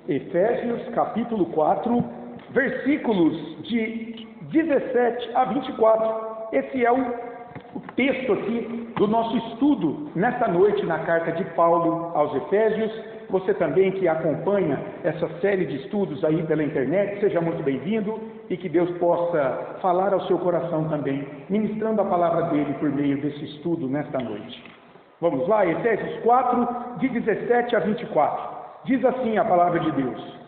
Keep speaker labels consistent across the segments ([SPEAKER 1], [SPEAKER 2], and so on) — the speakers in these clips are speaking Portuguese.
[SPEAKER 1] Efésios capítulo 4, versículos de 17 a 24. Esse é o texto aqui do nosso estudo nesta noite na carta de Paulo aos Efésios. Você também que acompanha essa série de estudos aí pela internet, seja muito bem-vindo e que Deus possa falar ao seu coração também, ministrando a palavra dele por meio desse estudo nesta noite. Vamos lá, Efésios 4, de 17 a 24. Diz assim a palavra de Deus: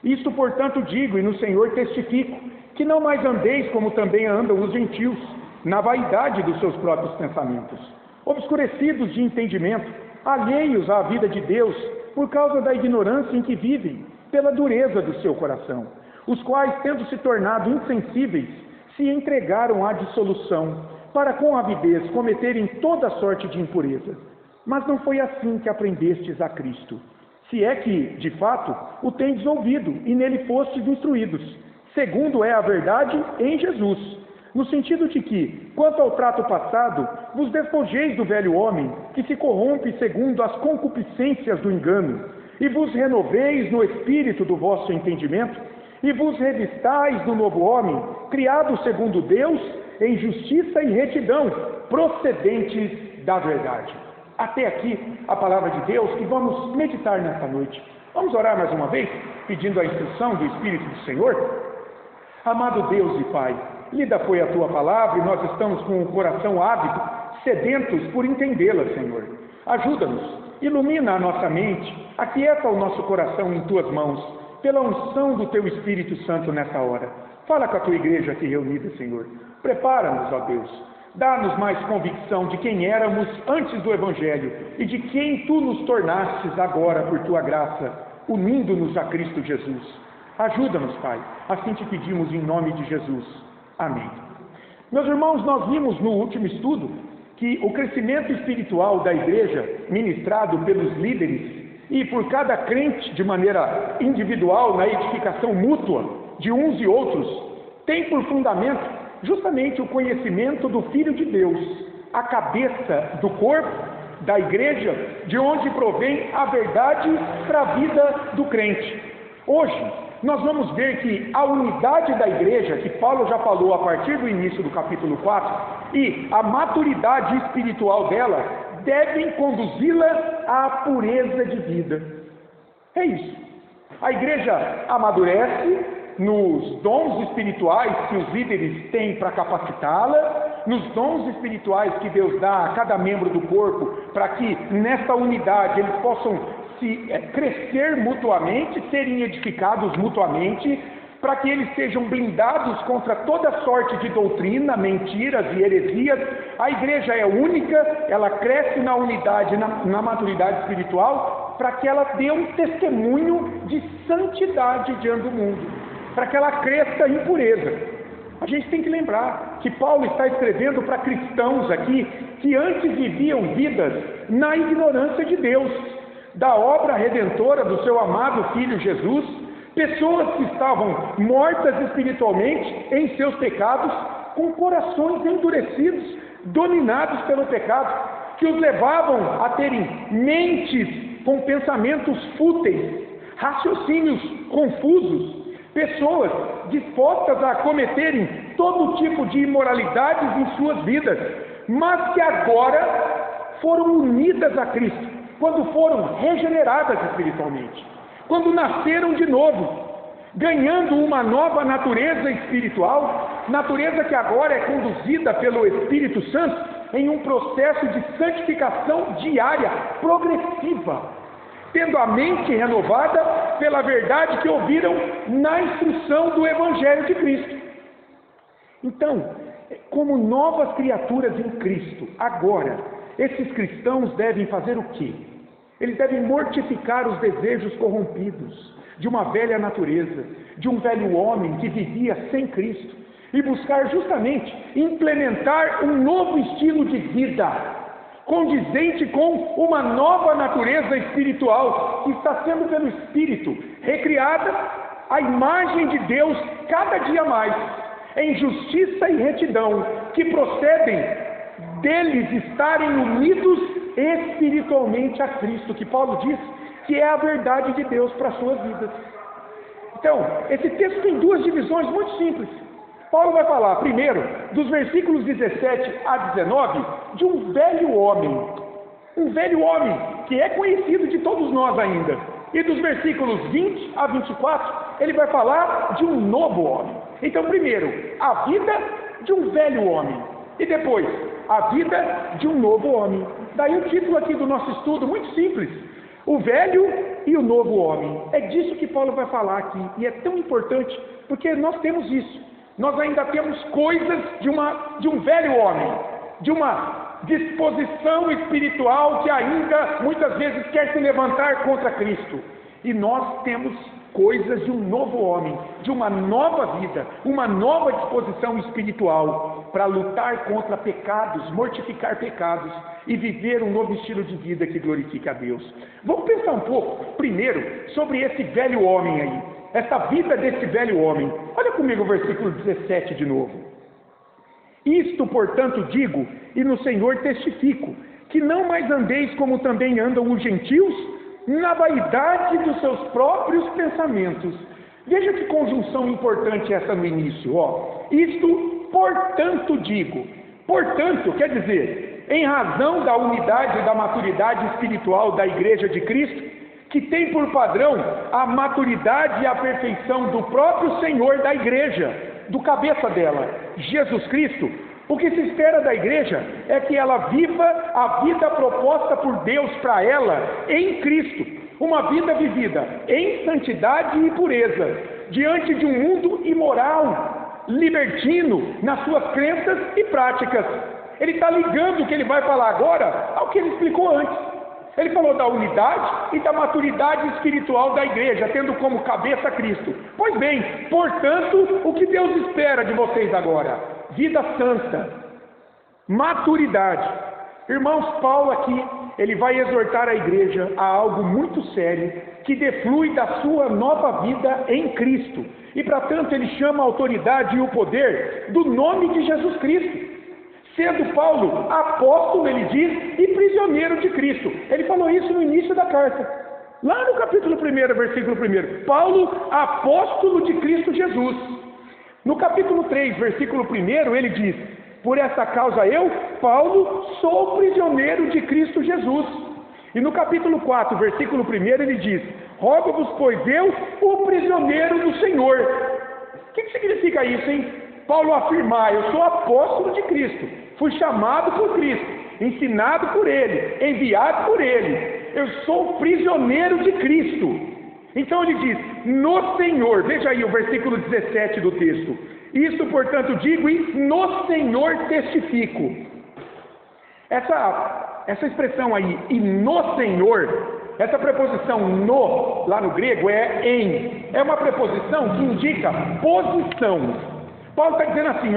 [SPEAKER 1] Isto, portanto, digo e no Senhor testifico, que não mais andeis como também andam os gentios, na vaidade dos seus próprios pensamentos, obscurecidos de entendimento, alheios à vida de Deus, por causa da ignorância em que vivem, pela dureza do seu coração, os quais, tendo se tornado insensíveis, se entregaram à dissolução, para com avidez cometerem toda sorte de impureza. Mas não foi assim que aprendestes a Cristo, se é que, de fato, o tendes ouvido e nele fostes instruídos, segundo é a verdade em Jesus, no sentido de que, quanto ao trato passado, vos despojeis do velho homem, que se corrompe segundo as concupiscências do engano, e vos renoveis no espírito do vosso entendimento, e vos revistais do novo homem, criado segundo Deus, em justiça e retidão, procedentes da verdade. Até aqui a palavra de Deus que vamos meditar nesta noite. Vamos orar mais uma vez, pedindo a instrução do Espírito do Senhor? Amado Deus e Pai, lida foi a Tua palavra e nós estamos com o coração ávido, sedentos por entendê-la, Senhor. Ajuda-nos, ilumina a nossa mente, aquieta o nosso coração em Tuas mãos, pela unção do Teu Espírito Santo nesta hora. Fala com a Tua igreja aqui reunida, Senhor. Prepara-nos, ó Deus. Dá-nos mais convicção de quem éramos antes do Evangelho e de quem Tu nos tornastes agora por Tua graça, unindo-nos a Cristo Jesus. Ajuda-nos, Pai. Assim te pedimos em nome de Jesus. Amém. Meus irmãos, nós vimos no último estudo que o crescimento espiritual da igreja, ministrado pelos líderes e por cada crente de maneira individual, na edificação mútua de uns e outros, tem por fundamento justamente o conhecimento do Filho de Deus, a cabeça do corpo, da igreja, de onde provém a verdade para a vida do crente. Hoje, nós vamos ver que a unidade da igreja, que Paulo já falou a partir do início do capítulo 4, e a maturidade espiritual dela, devem conduzi-la à pureza de vida. É isso. A igreja amadurece nos dons espirituais que os líderes têm para capacitá-la, nos dons espirituais que Deus dá a cada membro do corpo, para que nesta unidade eles possam crescer mutuamente, serem edificados mutuamente, para que eles sejam blindados contra toda sorte de doutrina, mentiras e heresias. A igreja é única, ela cresce na unidade, na maturidade espiritual, para que ela dê um testemunho de santidade diante do mundo, para que ela cresça em pureza. A gente tem que lembrar que Paulo está escrevendo para cristãos aqui que antes viviam vidas na ignorância de Deus, da obra redentora do seu amado Filho Jesus, pessoas que estavam mortas espiritualmente em seus pecados, com corações endurecidos, dominados pelo pecado, que os levavam a terem mentes com pensamentos fúteis, raciocínios confusos, pessoas dispostas a cometerem todo tipo de imoralidades em suas vidas, mas que agora foram unidas a Cristo, quando foram regeneradas espiritualmente, quando nasceram de novo, ganhando uma nova natureza espiritual, natureza que agora é conduzida pelo Espírito Santo em um processo de santificação diária, progressiva, tendo a mente renovada pela verdade que ouviram na instrução do Evangelho de Cristo. Então, como novas criaturas em Cristo, agora, esses cristãos devem fazer o quê? Eles devem mortificar os desejos corrompidos de uma velha natureza, de um velho homem que vivia sem Cristo, e buscar justamente implementar um novo estilo de vida, condizente com uma nova natureza espiritual que está sendo pelo Espírito recriada à imagem de Deus cada dia mais, em justiça e retidão, que procedem deles estarem unidos espiritualmente a Cristo, que Paulo diz, que é a verdade de Deus para as suas vidas. Então, esse texto tem duas divisões muito simples. Paulo vai falar, primeiro, dos versículos 17 a 19, de um velho homem. Um velho homem que é conhecido de todos nós ainda. E dos versículos 20 a 24, ele vai falar de um novo homem. Então, primeiro, a vida de um velho homem. E depois, a vida de um novo homem. Daí o título aqui do nosso estudo, muito simples. O velho e o novo homem. É disso que Paulo vai falar aqui. E é tão importante, porque nós temos isso. Nós ainda temos coisas de um velho homem, de uma disposição espiritual que ainda muitas vezes quer se levantar contra Cristo. E nós temos coisas de um novo homem, de uma nova vida, uma nova disposição espiritual para lutar contra pecados, mortificar pecados e viver um novo estilo de vida que glorifique a Deus. Vamos pensar um pouco, primeiro, sobre esse velho homem aí. Essa vida desse velho homem. Olha comigo o versículo 17 de novo. Isto, portanto, digo, e no Senhor testifico, que não mais andeis como também andam os gentios, na vaidade dos seus próprios pensamentos. Veja que conjunção importante essa no início. Isto, portanto, digo. Portanto, quer dizer, em razão da unidade e da maturidade espiritual da Igreja de Cristo, que tem por padrão a maturidade e a perfeição do próprio Senhor da igreja, do cabeça dela, Jesus Cristo. O que se espera da igreja é que ela viva a vida proposta por Deus para ela em Cristo, uma vida vivida em santidade e pureza, diante de um mundo imoral, libertino nas suas crenças e práticas. Ele está ligando o que ele vai falar agora ao que ele explicou antes. Ele falou da unidade e da maturidade espiritual da igreja, tendo como cabeça Cristo. Pois bem, portanto, o que Deus espera de vocês agora? Vida santa, maturidade. Irmãos, Paulo aqui, ele vai exortar a igreja a algo muito sério, que deflui da sua nova vida em Cristo. E, para tanto, ele chama a autoridade e o poder do nome de Jesus Cristo. Sendo Paulo apóstolo, ele diz, e prisioneiro de Cristo. Ele falou isso no início da carta. Lá no capítulo 1, versículo 1. Paulo, apóstolo de Cristo Jesus. No capítulo 3, versículo 1, ele diz, por essa causa eu, Paulo, sou prisioneiro de Cristo Jesus. E no capítulo 4, versículo 1, ele diz, rogo-vos, pois eu, o prisioneiro do Senhor. O que significa isso, hein? Paulo afirmar, eu sou apóstolo de Cristo. Fui chamado por Cristo, ensinado por Ele, enviado por Ele. Eu sou prisioneiro de Cristo. Então ele diz, no Senhor, veja aí o versículo 17 do texto. Isto, portanto, digo e no Senhor testifico. Essa expressão aí, e no Senhor, essa preposição no, lá no grego, é em. É uma preposição que indica posição. Paulo está dizendo assim,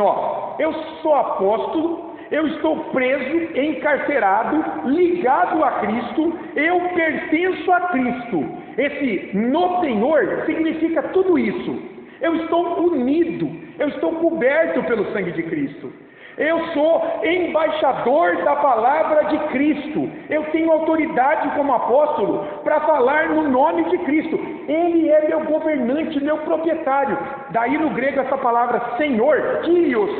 [SPEAKER 1] eu sou apóstolo, eu estou preso, encarcerado, ligado a Cristo, eu pertenço a Cristo. Esse no Senhor significa tudo isso. Eu estou unido, eu estou coberto pelo sangue de Cristo. Eu sou embaixador da palavra de Cristo. Eu tenho autoridade como apóstolo para falar no nome de Cristo. Ele é meu governante, meu proprietário. Daí no grego essa palavra Senhor, Kyrios,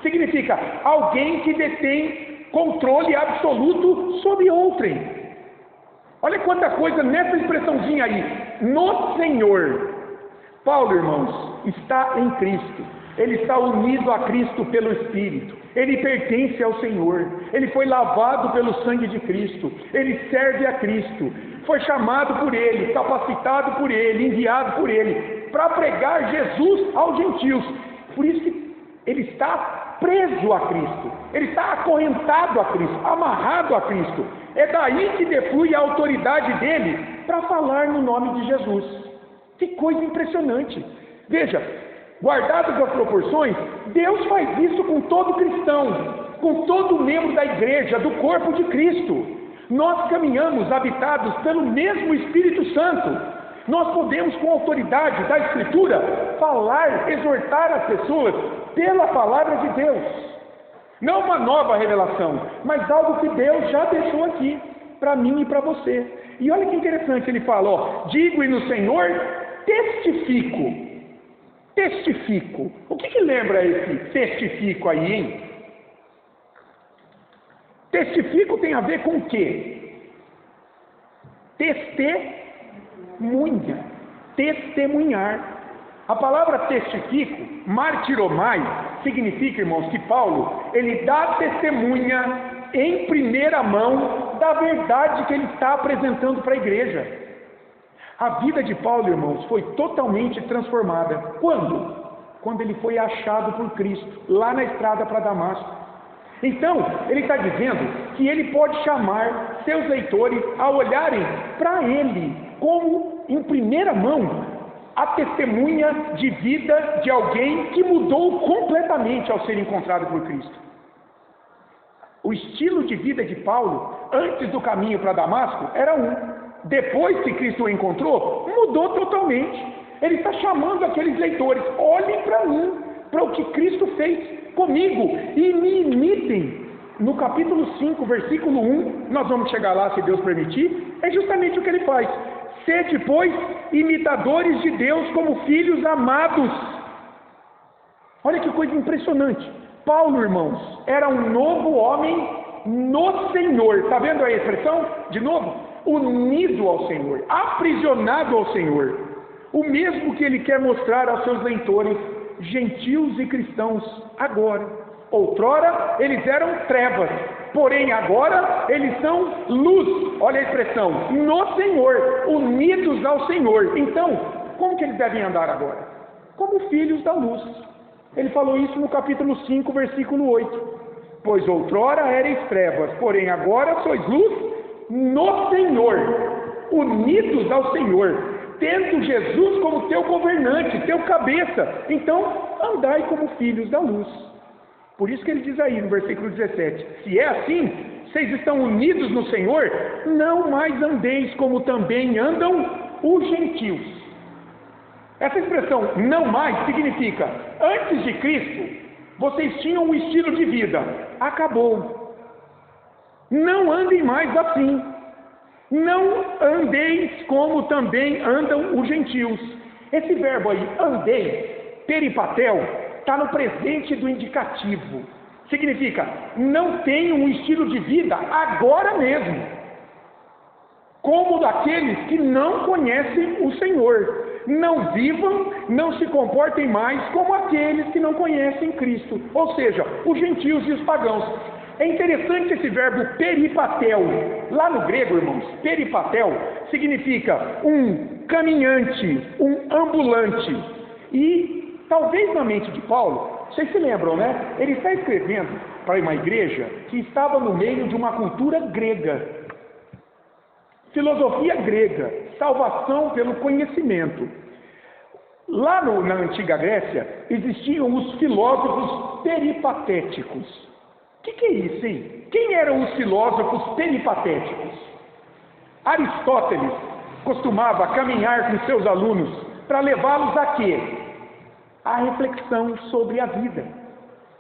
[SPEAKER 1] significa alguém que detém controle absoluto sobre outrem. Olha quanta coisa nessa expressãozinha aí. No Senhor. Paulo, irmãos, está em Cristo. Ele está unido a Cristo pelo Espírito. Ele pertence ao Senhor. Ele foi lavado pelo sangue de Cristo. Ele serve a Cristo. Foi chamado por Ele, capacitado por Ele, enviado por Ele, para pregar Jesus aos gentios. Por isso que ele está preso a Cristo. Ele está acorrentado a Cristo, amarrado a Cristo. É daí que deflui a autoridade dele para falar no nome de Jesus. Que coisa impressionante. Veja, guardadas as proporções, Deus faz isso com todo cristão, com todo membro da igreja, do corpo de Cristo. Nós caminhamos habitados pelo mesmo Espírito Santo. Nós podemos, com a autoridade da Escritura, falar, exortar as pessoas pela palavra de Deus. Não uma nova revelação, mas algo que Deus já deixou aqui, para mim e para você. E olha que interessante, ele fala, ó, digo e no Senhor testifico. Testifico. O que lembra esse testifico aí, hein? Testifico tem a ver com o quê? Testemunha. Testemunhar. A palavra testifico, martiromai, significa, irmãos, que Paulo, ele dá testemunha em primeira mão da verdade que ele está apresentando para a igreja. A vida de Paulo, irmãos, foi totalmente transformada. Quando? Quando ele foi achado por Cristo, lá na estrada para Damasco. Então, ele está dizendo que ele pode chamar seus leitores a olharem para ele como, em primeira mão, a testemunha de vida de alguém que mudou completamente ao ser encontrado por Cristo. O estilo de vida de Paulo, antes do caminho para Damasco, era um. Depois que Cristo o encontrou, mudou totalmente. Ele está chamando aqueles leitores, olhem para mim, para o que Cristo fez comigo, e me imitem. No capítulo 5, versículo 1, nós vamos chegar lá, se Deus permitir, é justamente o que ele faz. Sede, pois, imitadores de Deus como filhos amados. Olha que coisa impressionante. Paulo, irmãos, era um novo homem no Senhor. Está vendo a expressão? De novo, unido ao Senhor, aprisionado ao Senhor. O mesmo que ele quer mostrar aos seus leitores, gentios e cristãos, agora. Outrora, eles eram trevas, porém agora eles são luz. Olha a expressão, no Senhor, unidos ao Senhor. Então, como que eles devem andar agora? Como filhos da luz. Ele falou isso no capítulo 5, versículo 8. Pois outrora erais trevas, porém agora sois luz no Senhor, unidos ao Senhor, tendo Jesus como teu governante, teu cabeça. Então, andai como filhos da luz. Por isso que ele diz aí no versículo 17, se é assim, vocês estão unidos no Senhor, não mais andeis como também andam os gentios. Essa expressão, não mais, significa, antes de Cristo, vocês tinham um estilo de vida, acabou. Não andem mais assim. Não andeis como também andam os gentios. Esse verbo aí, andei, peripatel, está no presente do indicativo. Significa, não tenham um estilo de vida agora mesmo, como daqueles que não conhecem o Senhor. Não vivam, não se comportem mais como aqueles que não conhecem Cristo, ou seja, os gentios e os pagãos. É interessante esse verbo peripatel. Lá no grego, irmãos, peripatel significa um caminhante, um ambulante. E talvez na mente de Paulo, vocês se lembram, né? Ele está escrevendo para uma igreja que estava no meio de uma cultura grega. Filosofia grega, salvação pelo conhecimento. Lá na antiga Grécia, existiam os filósofos peripatéticos. O que é isso, hein? Quem eram os filósofos peripatéticos? Aristóteles costumava caminhar com seus alunos para levá-los a quê? A reflexão sobre a vida,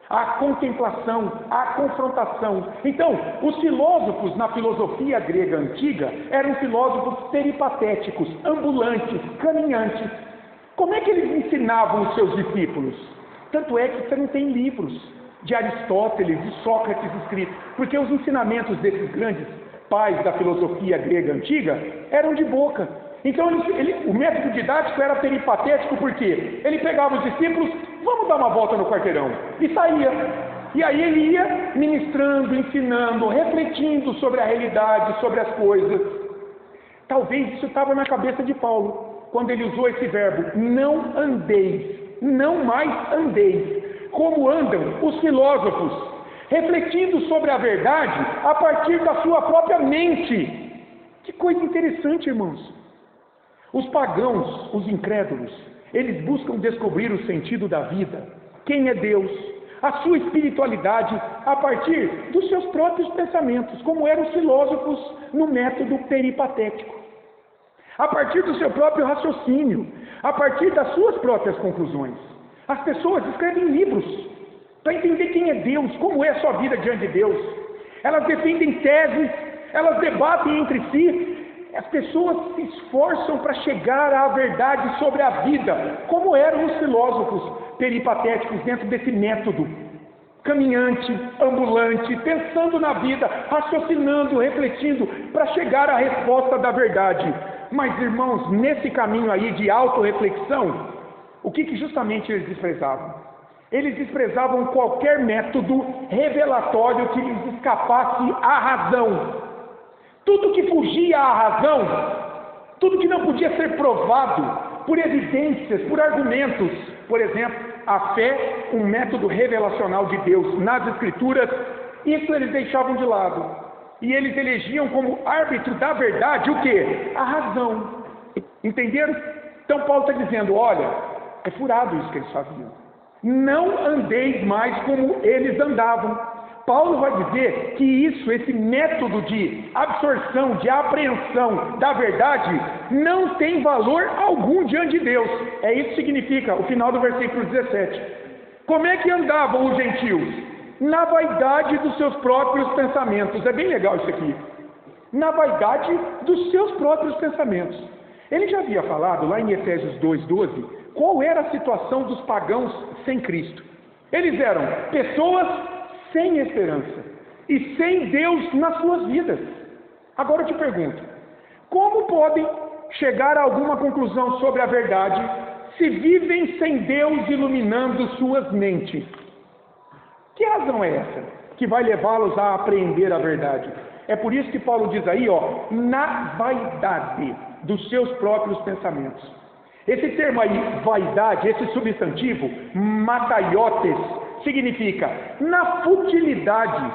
[SPEAKER 1] a contemplação, a confrontação. Então, os filósofos na filosofia grega antiga eram filósofos peripatéticos, ambulantes, caminhantes. Como é que eles ensinavam os seus discípulos? Tanto é que você não tem livros de Aristóteles, de Sócrates escritos, porque os ensinamentos desses grandes pais da filosofia grega antiga eram de boca. Então o método didático era peripatético, porque ele pegava os discípulos, vamos dar uma volta no quarteirão, e saía. E aí ele ia ministrando, ensinando, refletindo sobre a realidade, sobre as coisas. Talvez isso estava na cabeça de Paulo, quando ele usou esse verbo, não andeis, não mais andeis, como andam os filósofos, refletindo sobre a verdade a partir da sua própria mente. Que coisa interessante, irmãos. Os pagãos, os incrédulos, eles buscam descobrir o sentido da vida, quem é Deus, a sua espiritualidade, a partir dos seus próprios pensamentos, como eram os filósofos no método peripatético, a partir do seu próprio raciocínio, a partir das suas próprias conclusões. As pessoas escrevem livros para entender quem é Deus, como é a sua vida diante de Deus. Elas defendem teses, elas debatem entre si, as pessoas se esforçam para chegar à verdade sobre a vida, como eram os filósofos peripatéticos dentro desse método, caminhante, ambulante, pensando na vida, raciocinando, refletindo, para chegar à resposta da verdade. Mas, irmãos, nesse caminho aí de autorreflexão, o que justamente eles desprezavam? Eles desprezavam qualquer método revelatório que lhes escapasse à razão. Tudo que fugia à razão, tudo que não podia ser provado por evidências, por argumentos, por exemplo, a fé, um método revelacional de Deus nas Escrituras, isso eles deixavam de lado. E eles elegiam como árbitro da verdade o quê? A razão. Entenderam? Então Paulo está dizendo, olha, é furado isso que eles faziam. Não andeis mais como eles andavam. Paulo vai dizer que isso, esse método de absorção, de apreensão da verdade, não tem valor algum diante de Deus. É isso que significa o final do versículo 17. Como é que andavam os gentios? Na vaidade dos seus próprios pensamentos. É bem legal isso aqui. Na vaidade dos seus próprios pensamentos. Ele já havia falado lá em Efésios 2:12, qual era a situação dos pagãos sem Cristo. Eles eram pessoas sem esperança e sem Deus nas suas vidas. Agora eu te pergunto, como podem chegar a alguma conclusão sobre a verdade se vivem sem Deus iluminando suas mentes? Que razão é essa que vai levá-los a apreender a verdade? É por isso que Paulo diz aí, na vaidade dos seus próprios pensamentos. Esse termo aí, vaidade, esse substantivo, mataiotes, significa na futilidade,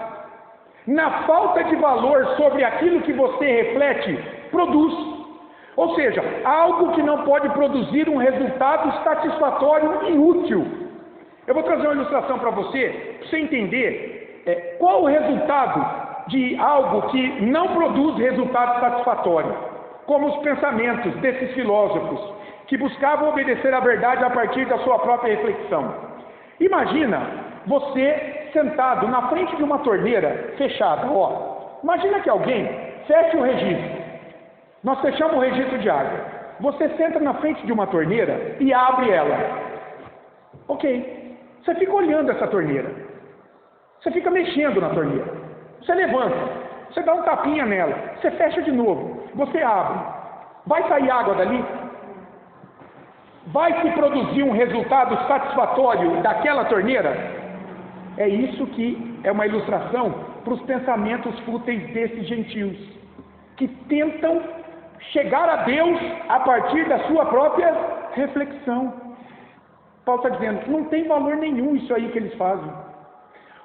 [SPEAKER 1] na falta de valor sobre aquilo que você reflete, produz. Ou seja, algo que não pode produzir um resultado satisfatório e útil. Eu vou trazer uma ilustração para você entender qual o resultado de algo que não produz resultado satisfatório, como os pensamentos desses filósofos, que buscavam obedecer à verdade a partir da sua própria reflexão. Imagina você sentado na frente de uma torneira fechada. Imagina que alguém feche o registro. Nós fechamos o registro de água. Você senta na frente de uma torneira e abre ela. Ok. Você fica olhando essa torneira. Você fica mexendo na torneira. Você levanta. Você dá um tapinha nela. Você fecha de novo. Você abre. Vai sair água dali? Vai se produzir um resultado satisfatório daquela torneira? É isso que é uma ilustração para os pensamentos fúteis desses gentios, que tentam chegar a Deus a partir da sua própria reflexão. Paulo está dizendo que não tem valor nenhum isso aí que eles fazem.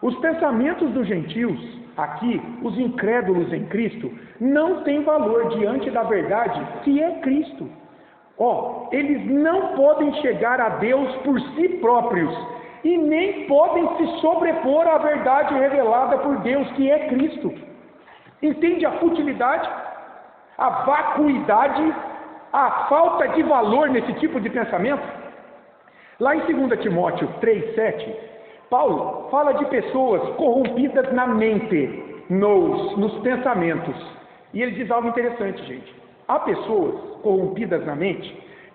[SPEAKER 1] Os pensamentos dos gentios, aqui, os incrédulos em Cristo, não têm valor diante da verdade que é Cristo. Eles não podem chegar a Deus por si próprios e nem podem se sobrepor à verdade revelada por Deus, que é Cristo. Entende a futilidade, a vacuidade, a falta de valor nesse tipo de pensamento? Lá em 2 Timóteo 3:7, Paulo fala de pessoas corrompidas na mente, nos pensamentos. E ele diz algo interessante, gente. Há pessoas corrompidas na mente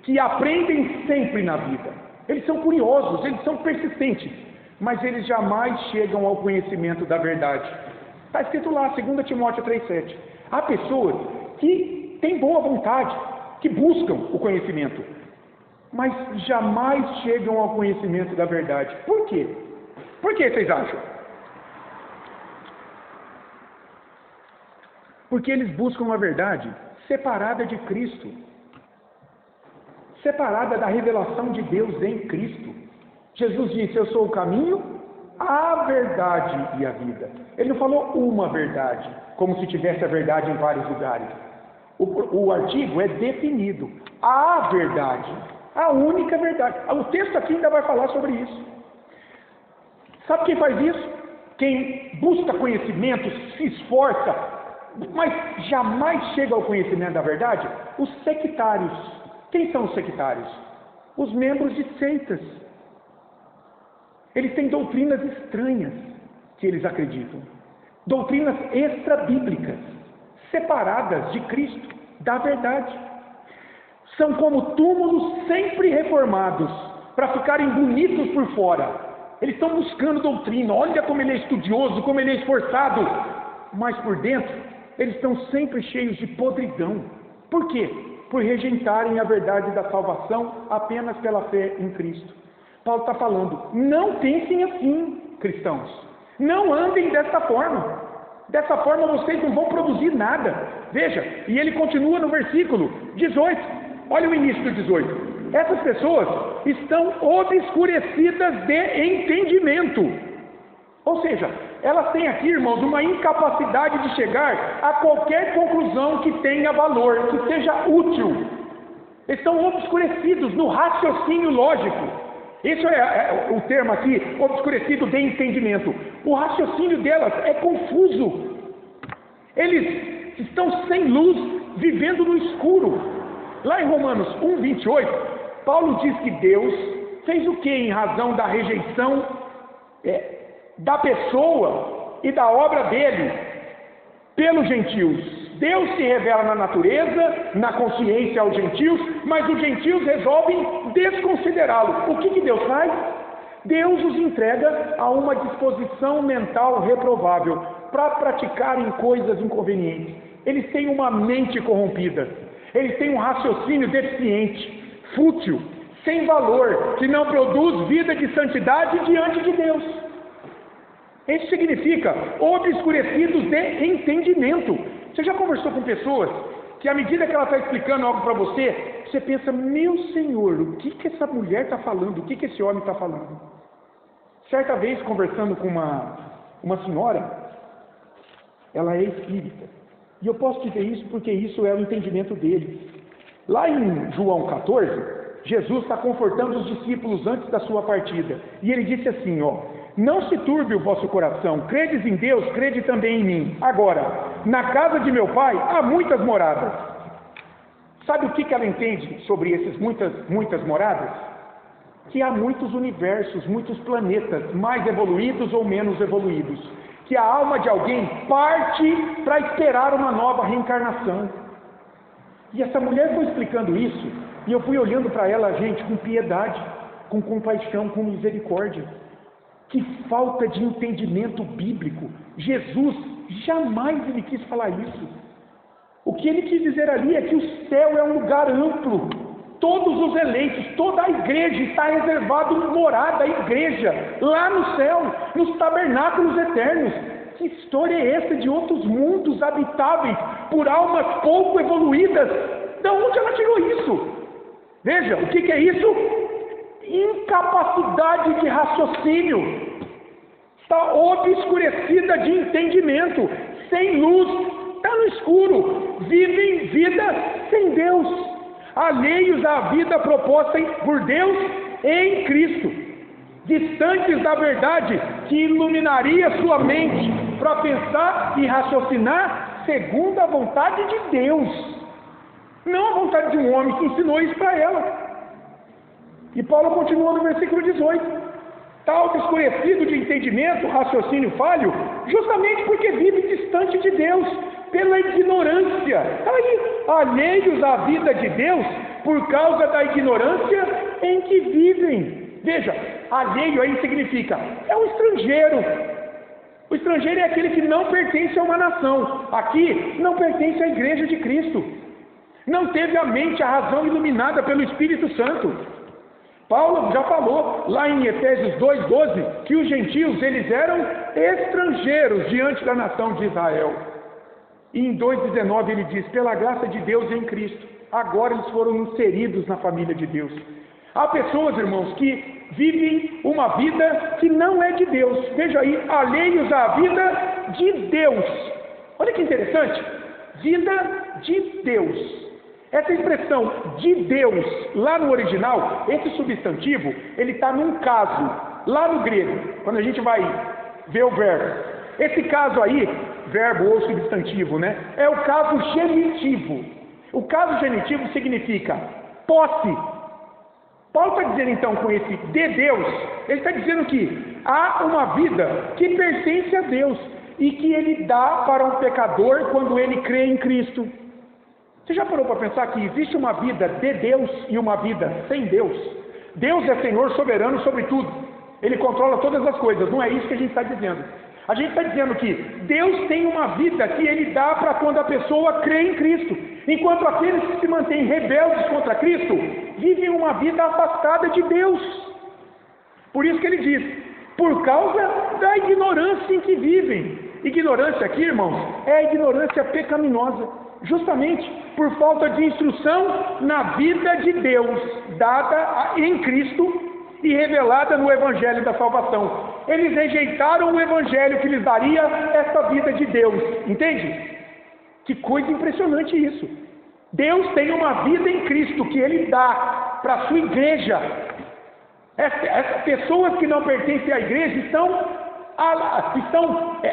[SPEAKER 1] que aprendem sempre na vida. Eles são curiosos, eles são persistentes, mas eles jamais chegam ao conhecimento da verdade. Está escrito lá, 2 Timóteo 3:7. Há pessoas que têm boa vontade, que buscam o conhecimento, mas jamais chegam ao conhecimento da verdade. Por quê? Por que vocês acham? Porque eles buscam a verdade separada de Cristo, separada da revelação de Deus em Cristo. Jesus disse: eu sou o caminho, a verdade e a vida. Ele não falou uma verdade, como se tivesse a verdade em vários lugares. O artigo é definido, a verdade, a única verdade. O texto aqui ainda vai falar sobre isso. Sabe quem faz isso? Quem busca conhecimento, se esforça, mas jamais chega ao conhecimento da verdade? Os sectários. Quem são os sectários? Os membros de seitas. Eles têm doutrinas estranhas que eles acreditam. Doutrinas extra-bíblicas, separadas de Cristo, da verdade. São como túmulos sempre reformados, para ficarem bonitos por fora. Eles estão buscando doutrina, olha como ele é estudioso, como ele é esforçado, mas por dentro, eles estão sempre cheios de podridão. Por quê? Por rejeitarem a verdade da salvação apenas pela fé em Cristo. Paulo está falando, não pensem assim, cristãos. Não andem dessa forma. Dessa forma vocês não vão produzir nada. Veja, e ele continua no versículo 18. Olha o início do 18. Essas pessoas estão obscurecidas de entendimento. Ou seja, elas têm aqui, irmãos, uma incapacidade de chegar a qualquer conclusão que tenha valor, que seja útil. Estão obscurecidos no raciocínio lógico. Isso é o termo aqui, obscurecido de entendimento. O raciocínio delas é confuso. Eles estão sem luz, vivendo no escuro. Lá em Romanos 1:28, Paulo diz que Deus fez o que em razão da rejeição da pessoa e da obra dele pelos gentios. Deus se revela na natureza, na consciência aos gentios, mas os gentios resolvem desconsiderá-lo. O que Deus faz? Deus os entrega a uma disposição mental reprovável para praticarem coisas inconvenientes. Eles têm uma mente corrompida, eles têm um raciocínio deficiente, fútil, sem valor, que não produz vida de santidade diante de Deus. Isso significa obscurecidos de entendimento. Você já conversou com pessoas que, à medida que ela está explicando algo para você, você pensa, meu Senhor, o que essa mulher está falando? O que esse homem está falando? Certa vez, conversando com uma senhora, ela é espírita. E eu posso dizer isso porque isso é o entendimento dele. Lá em João 14, Jesus está confortando os discípulos antes da sua partida. E ele disse assim, não se turbe o vosso coração, credes em Deus, crede também em mim. Agora, na casa de meu pai há muitas moradas. Sabe o que ela entende sobre essas muitas moradas? Que há muitos universos, muitos planetas, mais evoluídos ou menos evoluídos. Que a alma de alguém parte para esperar uma nova reencarnação. E essa mulher foi explicando isso, e eu fui olhando para ela, gente, com piedade, com compaixão, com misericórdia. Que falta de entendimento bíblico. Jesus jamais ele quis falar isso. O que ele quis dizer ali é que o céu é um lugar amplo. Todos os eleitos, toda a igreja está reservado morada, a igreja, lá no céu, nos tabernáculos eternos. Que história é essa de outros mundos habitáveis por almas pouco evoluídas? De onde ela tirou isso? Veja, o que é isso? Incapacidade de raciocínio. Está obscurecida de entendimento, sem luz, está no escuro, vivem vida sem Deus, alheios à vida proposta por Deus em Cristo, distantes da verdade que iluminaria sua mente para pensar e raciocinar segundo a vontade de Deus, não a vontade de um homem que ensinou isso para ela. E Paulo continua no versículo 18. Está obscurecido de entendimento, raciocínio falho, justamente porque vive distante de Deus, pela ignorância. Está aí, alheios à vida de Deus, por causa da ignorância em que vivem. Veja, alheio aí significa, é um estrangeiro. O estrangeiro é aquele que não pertence a uma nação. Aqui, não pertence à igreja de Cristo. Não teve a mente, a razão iluminada pelo Espírito Santo. Paulo já falou lá em Efésios 2:12 que os gentios eles eram estrangeiros diante da nação de Israel. E em 2:19 ele diz, pela graça de Deus em Cristo, agora eles foram inseridos na família de Deus. Há pessoas, irmãos, que vivem uma vida que não é de Deus. Veja aí, alheios à vida de Deus. Olha que interessante, vida de Deus. Essa expressão de Deus, lá no original, esse substantivo, ele está num caso, lá no grego, quando a gente vai ver o verbo. Esse caso aí, verbo ou substantivo, né? É o caso genitivo. O caso genitivo significa posse. Paulo está dizendo então com esse de Deus, ele está dizendo que há uma vida que pertence a Deus e que ele dá para um pecador quando ele crê em Cristo. Você já parou para pensar que existe uma vida de Deus e uma vida sem Deus? Deus é Senhor soberano sobre tudo. Ele controla todas as coisas. Não é isso que a gente está dizendo. A gente está dizendo que Deus tem uma vida que Ele dá para quando a pessoa crê em Cristo. Enquanto aqueles que se mantêm rebeldes contra Cristo vivem uma vida afastada de Deus. Por isso que Ele diz, por causa da ignorância em que vivem. Ignorância aqui, irmãos, é a ignorância pecaminosa. Justamente por falta de instrução na vida de Deus, dada em Cristo e revelada no Evangelho da salvação. Eles rejeitaram o Evangelho que lhes daria essa vida de Deus. Entende? Que coisa impressionante isso. Deus tem uma vida em Cristo que Ele dá para a sua igreja. Essas pessoas que não pertencem à igreja estão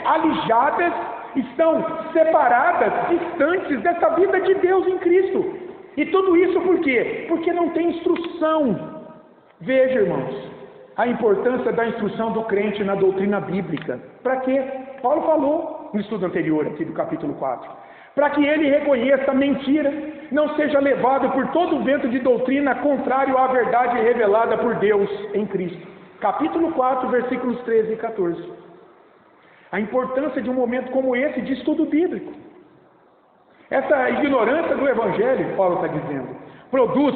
[SPEAKER 1] alijadas, estão separadas, distantes dessa vida de Deus em Cristo. E tudo isso por quê? Porque não tem instrução. Veja, irmãos, a importância da instrução do crente na doutrina bíblica. Para quê? Paulo falou no estudo anterior aqui do capítulo 4. Para que ele reconheça a mentira, não seja levado por todo o vento de doutrina contrário à verdade revelada por Deus em Cristo. Capítulo 4, versículos 13 e 14. A importância de um momento como esse de estudo bíblico. Essa ignorância do Evangelho, Paulo está dizendo, produz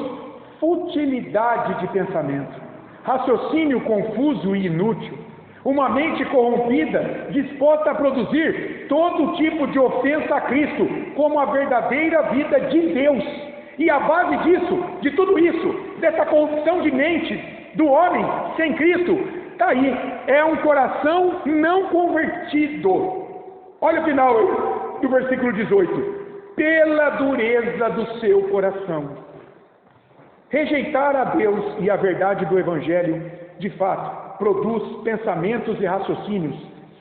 [SPEAKER 1] futilidade de pensamento, raciocínio confuso e inútil, uma mente corrompida, disposta a produzir todo tipo de ofensa a Cristo, como a verdadeira vida de Deus. E a base disso, de tudo isso, dessa corrupção de mente do homem sem Cristo, está aí, é um coração não convertido. Olha o final do versículo 18. Pela dureza do seu coração. Rejeitar a Deus e a verdade do Evangelho, de fato, produz pensamentos e raciocínios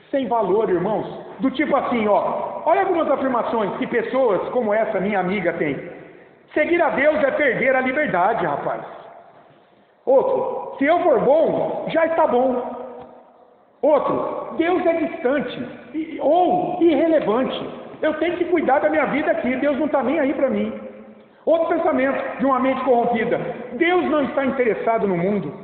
[SPEAKER 1] sem valor, irmãos. Do tipo assim, olha algumas afirmações que pessoas como essa minha amiga tem. Seguir a Deus é perder a liberdade, rapaz. Outro, se eu for bom, já está bom. Outro, Deus é distante ou irrelevante. Eu tenho que cuidar da minha vida aqui, Deus não está nem aí para mim. Outro pensamento de uma mente corrompida, Deus não está interessado no mundo.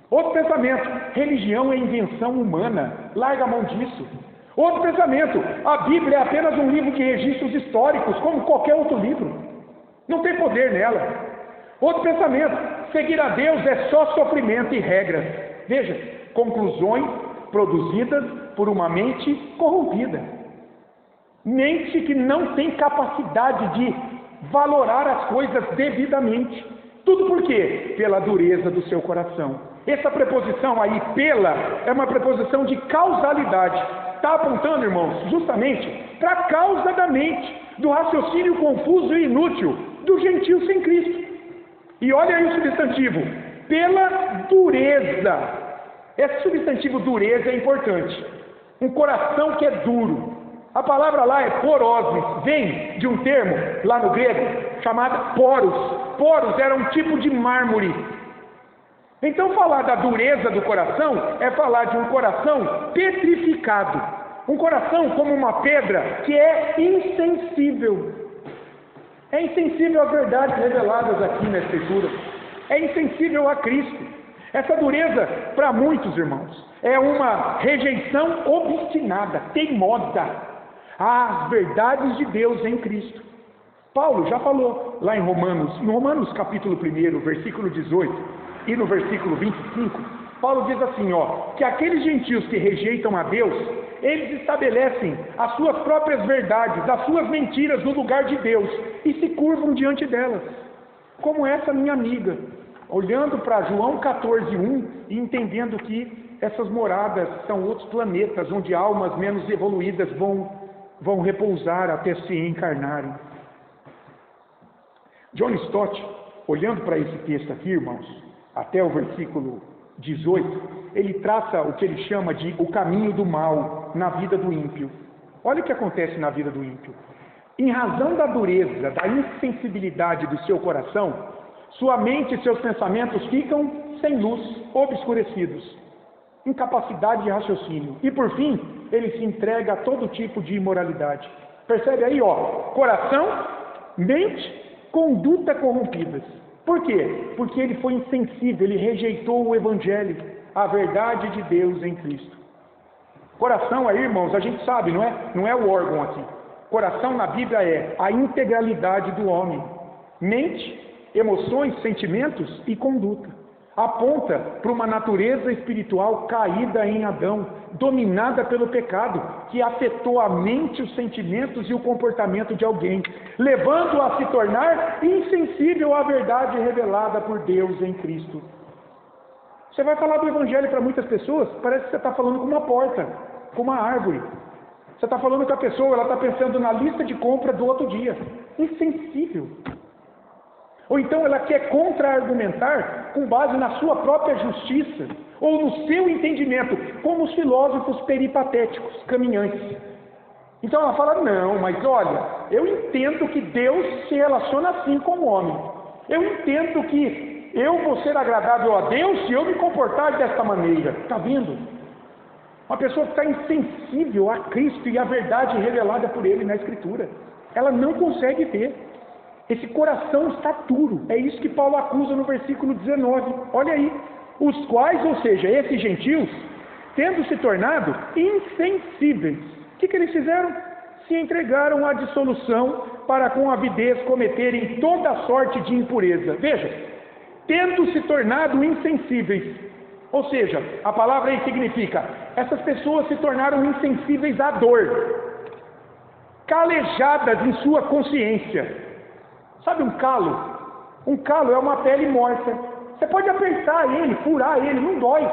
[SPEAKER 1] Outro pensamento, religião é invenção humana, larga a mão disso. Outro pensamento, a Bíblia é apenas um livro de registros históricos, como qualquer outro livro. Não tem poder nela. Outro pensamento, seguir a Deus é só sofrimento e regras. Veja, conclusões produzidas por uma mente corrompida. Mente que não tem capacidade de valorar as coisas devidamente. Tudo por quê? Pela dureza do seu coração. Essa preposição aí, pela, é uma preposição de causalidade. Está apontando, irmãos, justamente para a causa da mente, do raciocínio confuso e inútil do gentio sem Cristo. E olha aí o substantivo, pela dureza. Esse substantivo dureza é importante. Um coração que é duro. A palavra lá é porose, vem de um termo lá no grego chamado poros. Poros era um tipo de mármore. Então falar da dureza do coração é falar de um coração petrificado. Um coração como uma pedra que é insensível. É insensível às verdades reveladas aqui na Escritura. É insensível a Cristo. Essa dureza, para muitos irmãos, é uma rejeição obstinada, teimosa às verdades de Deus em Cristo. Paulo já falou lá em Romanos capítulo 1, versículo 18 e no versículo 25, Paulo diz assim, que aqueles gentios que rejeitam a Deus, eles estabelecem as suas próprias verdades, as suas mentiras no lugar de Deus e se curvam diante delas. Como essa minha amiga, olhando para João 14:1 e entendendo que essas moradas são outros planetas onde almas menos evoluídas vão repousar até se encarnarem. John Stott, olhando para esse texto aqui, irmãos, até o versículo 18, ele traça o que ele chama de o caminho do mal na vida do ímpio. Olha o que acontece na vida do ímpio. Em razão da dureza, da insensibilidade do seu coração, sua mente e seus pensamentos ficam sem luz, obscurecidos, incapacidade de raciocínio. E por fim, ele se entrega a todo tipo de imoralidade. Percebe aí, coração mente, conduta corrompidas. Por quê? Porque ele foi insensível, ele rejeitou o Evangelho, a verdade de Deus em Cristo. Coração aí, irmãos, a gente sabe, não é? Não é o órgão aqui. Coração na Bíblia é a integralidade do homem. Mente, emoções, sentimentos e conduta. Aponta para uma natureza espiritual caída em Adão, dominada pelo pecado, que afetou a mente, os sentimentos e o comportamento de alguém, levando-o a se tornar insensível à verdade revelada por Deus em Cristo. Você vai falar do Evangelho para muitas pessoas, parece que você está falando com uma porta, com uma árvore. Você está falando que a pessoa ela está pensando na lista de compra do outro dia. Insensível. Ou então ela quer contra-argumentar com base na sua própria justiça, ou no seu entendimento, como os filósofos peripatéticos, caminhantes. Então ela fala, não, mas olha, eu entendo que Deus se relaciona assim com o homem. Eu entendo que eu vou ser agradável a Deus se eu me comportar desta maneira. Está vendo? Uma pessoa que está insensível a Cristo e à verdade revelada por Ele na Escritura. Ela não consegue ver. Esse coração está duro. É isso que Paulo acusa no versículo 19. Olha aí. Os quais, ou seja, esses gentios, tendo se tornado insensíveis. O que eles fizeram? Se entregaram à dissolução para com avidez cometerem toda sorte de impureza. Veja, tendo se tornado insensíveis. Ou seja, a palavra aí significa, essas pessoas se tornaram insensíveis à dor. Calejadas em sua consciência. Sabe um calo? Um calo é uma pele morta. Você pode apertar ele, furar ele, não dói.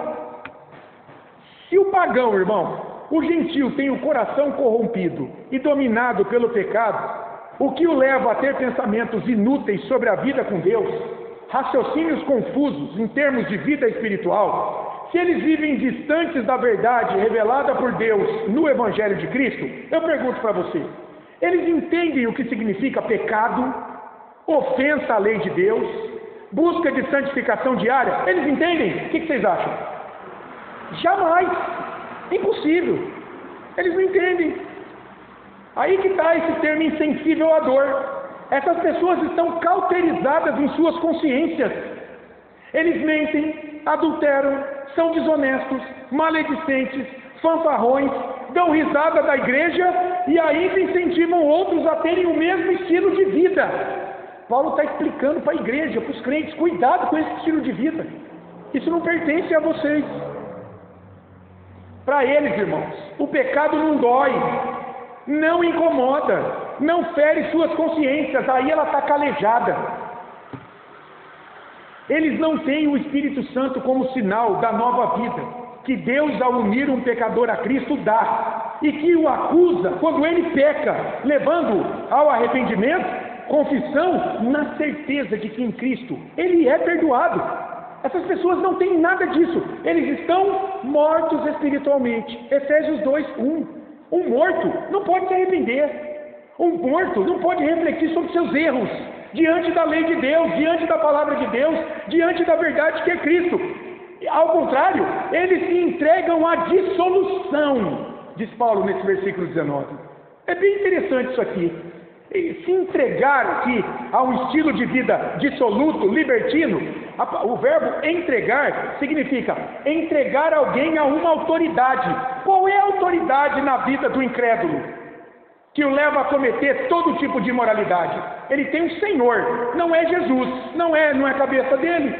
[SPEAKER 1] Se o pagão, irmão, o gentil tem o coração corrompido e dominado pelo pecado, o que o leva a ter pensamentos inúteis sobre a vida com Deus, raciocínios confusos em termos de vida espiritual, se eles vivem distantes da verdade revelada por Deus no Evangelho de Cristo, eu pergunto para você, eles entendem o que significa pecado, ofensa à lei de Deus, busca de santificação diária? Eles entendem? O que vocês acham? Jamais! Impossível! Eles não entendem. Aí que está esse termo insensível à dor. Essas pessoas estão cauterizadas em suas consciências. Eles mentem, adulteram, são desonestos, maledicentes, fanfarrões, dão risada da igreja e ainda incentivam outros a terem o mesmo estilo de vida. Paulo está explicando para a igreja, para os crentes, cuidado com esse estilo de vida. Isso não pertence a vocês. Para eles, irmãos, o pecado não dói, não incomoda, não fere suas consciências, aí ela está calejada. Eles não têm o Espírito Santo como sinal da nova vida, que Deus, ao unir um pecador a Cristo, dá, e que o acusa quando ele peca, levando ao arrependimento, confissão, na certeza de que em Cristo ele é perdoado. Essas pessoas não têm nada disso. Eles estão mortos espiritualmente. Efésios 2:1. Um morto não pode se arrepender. Um morto não pode refletir sobre seus erros diante da lei de Deus, diante da palavra de Deus, diante da verdade que é Cristo. Ao contrário, eles se entregam à dissolução, diz Paulo nesse versículo 19. É bem interessante isso aqui. Se entregar aqui a um estilo de vida dissoluto, libertino, o verbo entregar significa entregar alguém a uma autoridade. Qual é a autoridade na vida do incrédulo que o leva a cometer todo tipo de imoralidade? Ele tem um Senhor, não é Jesus, não é a cabeça dele.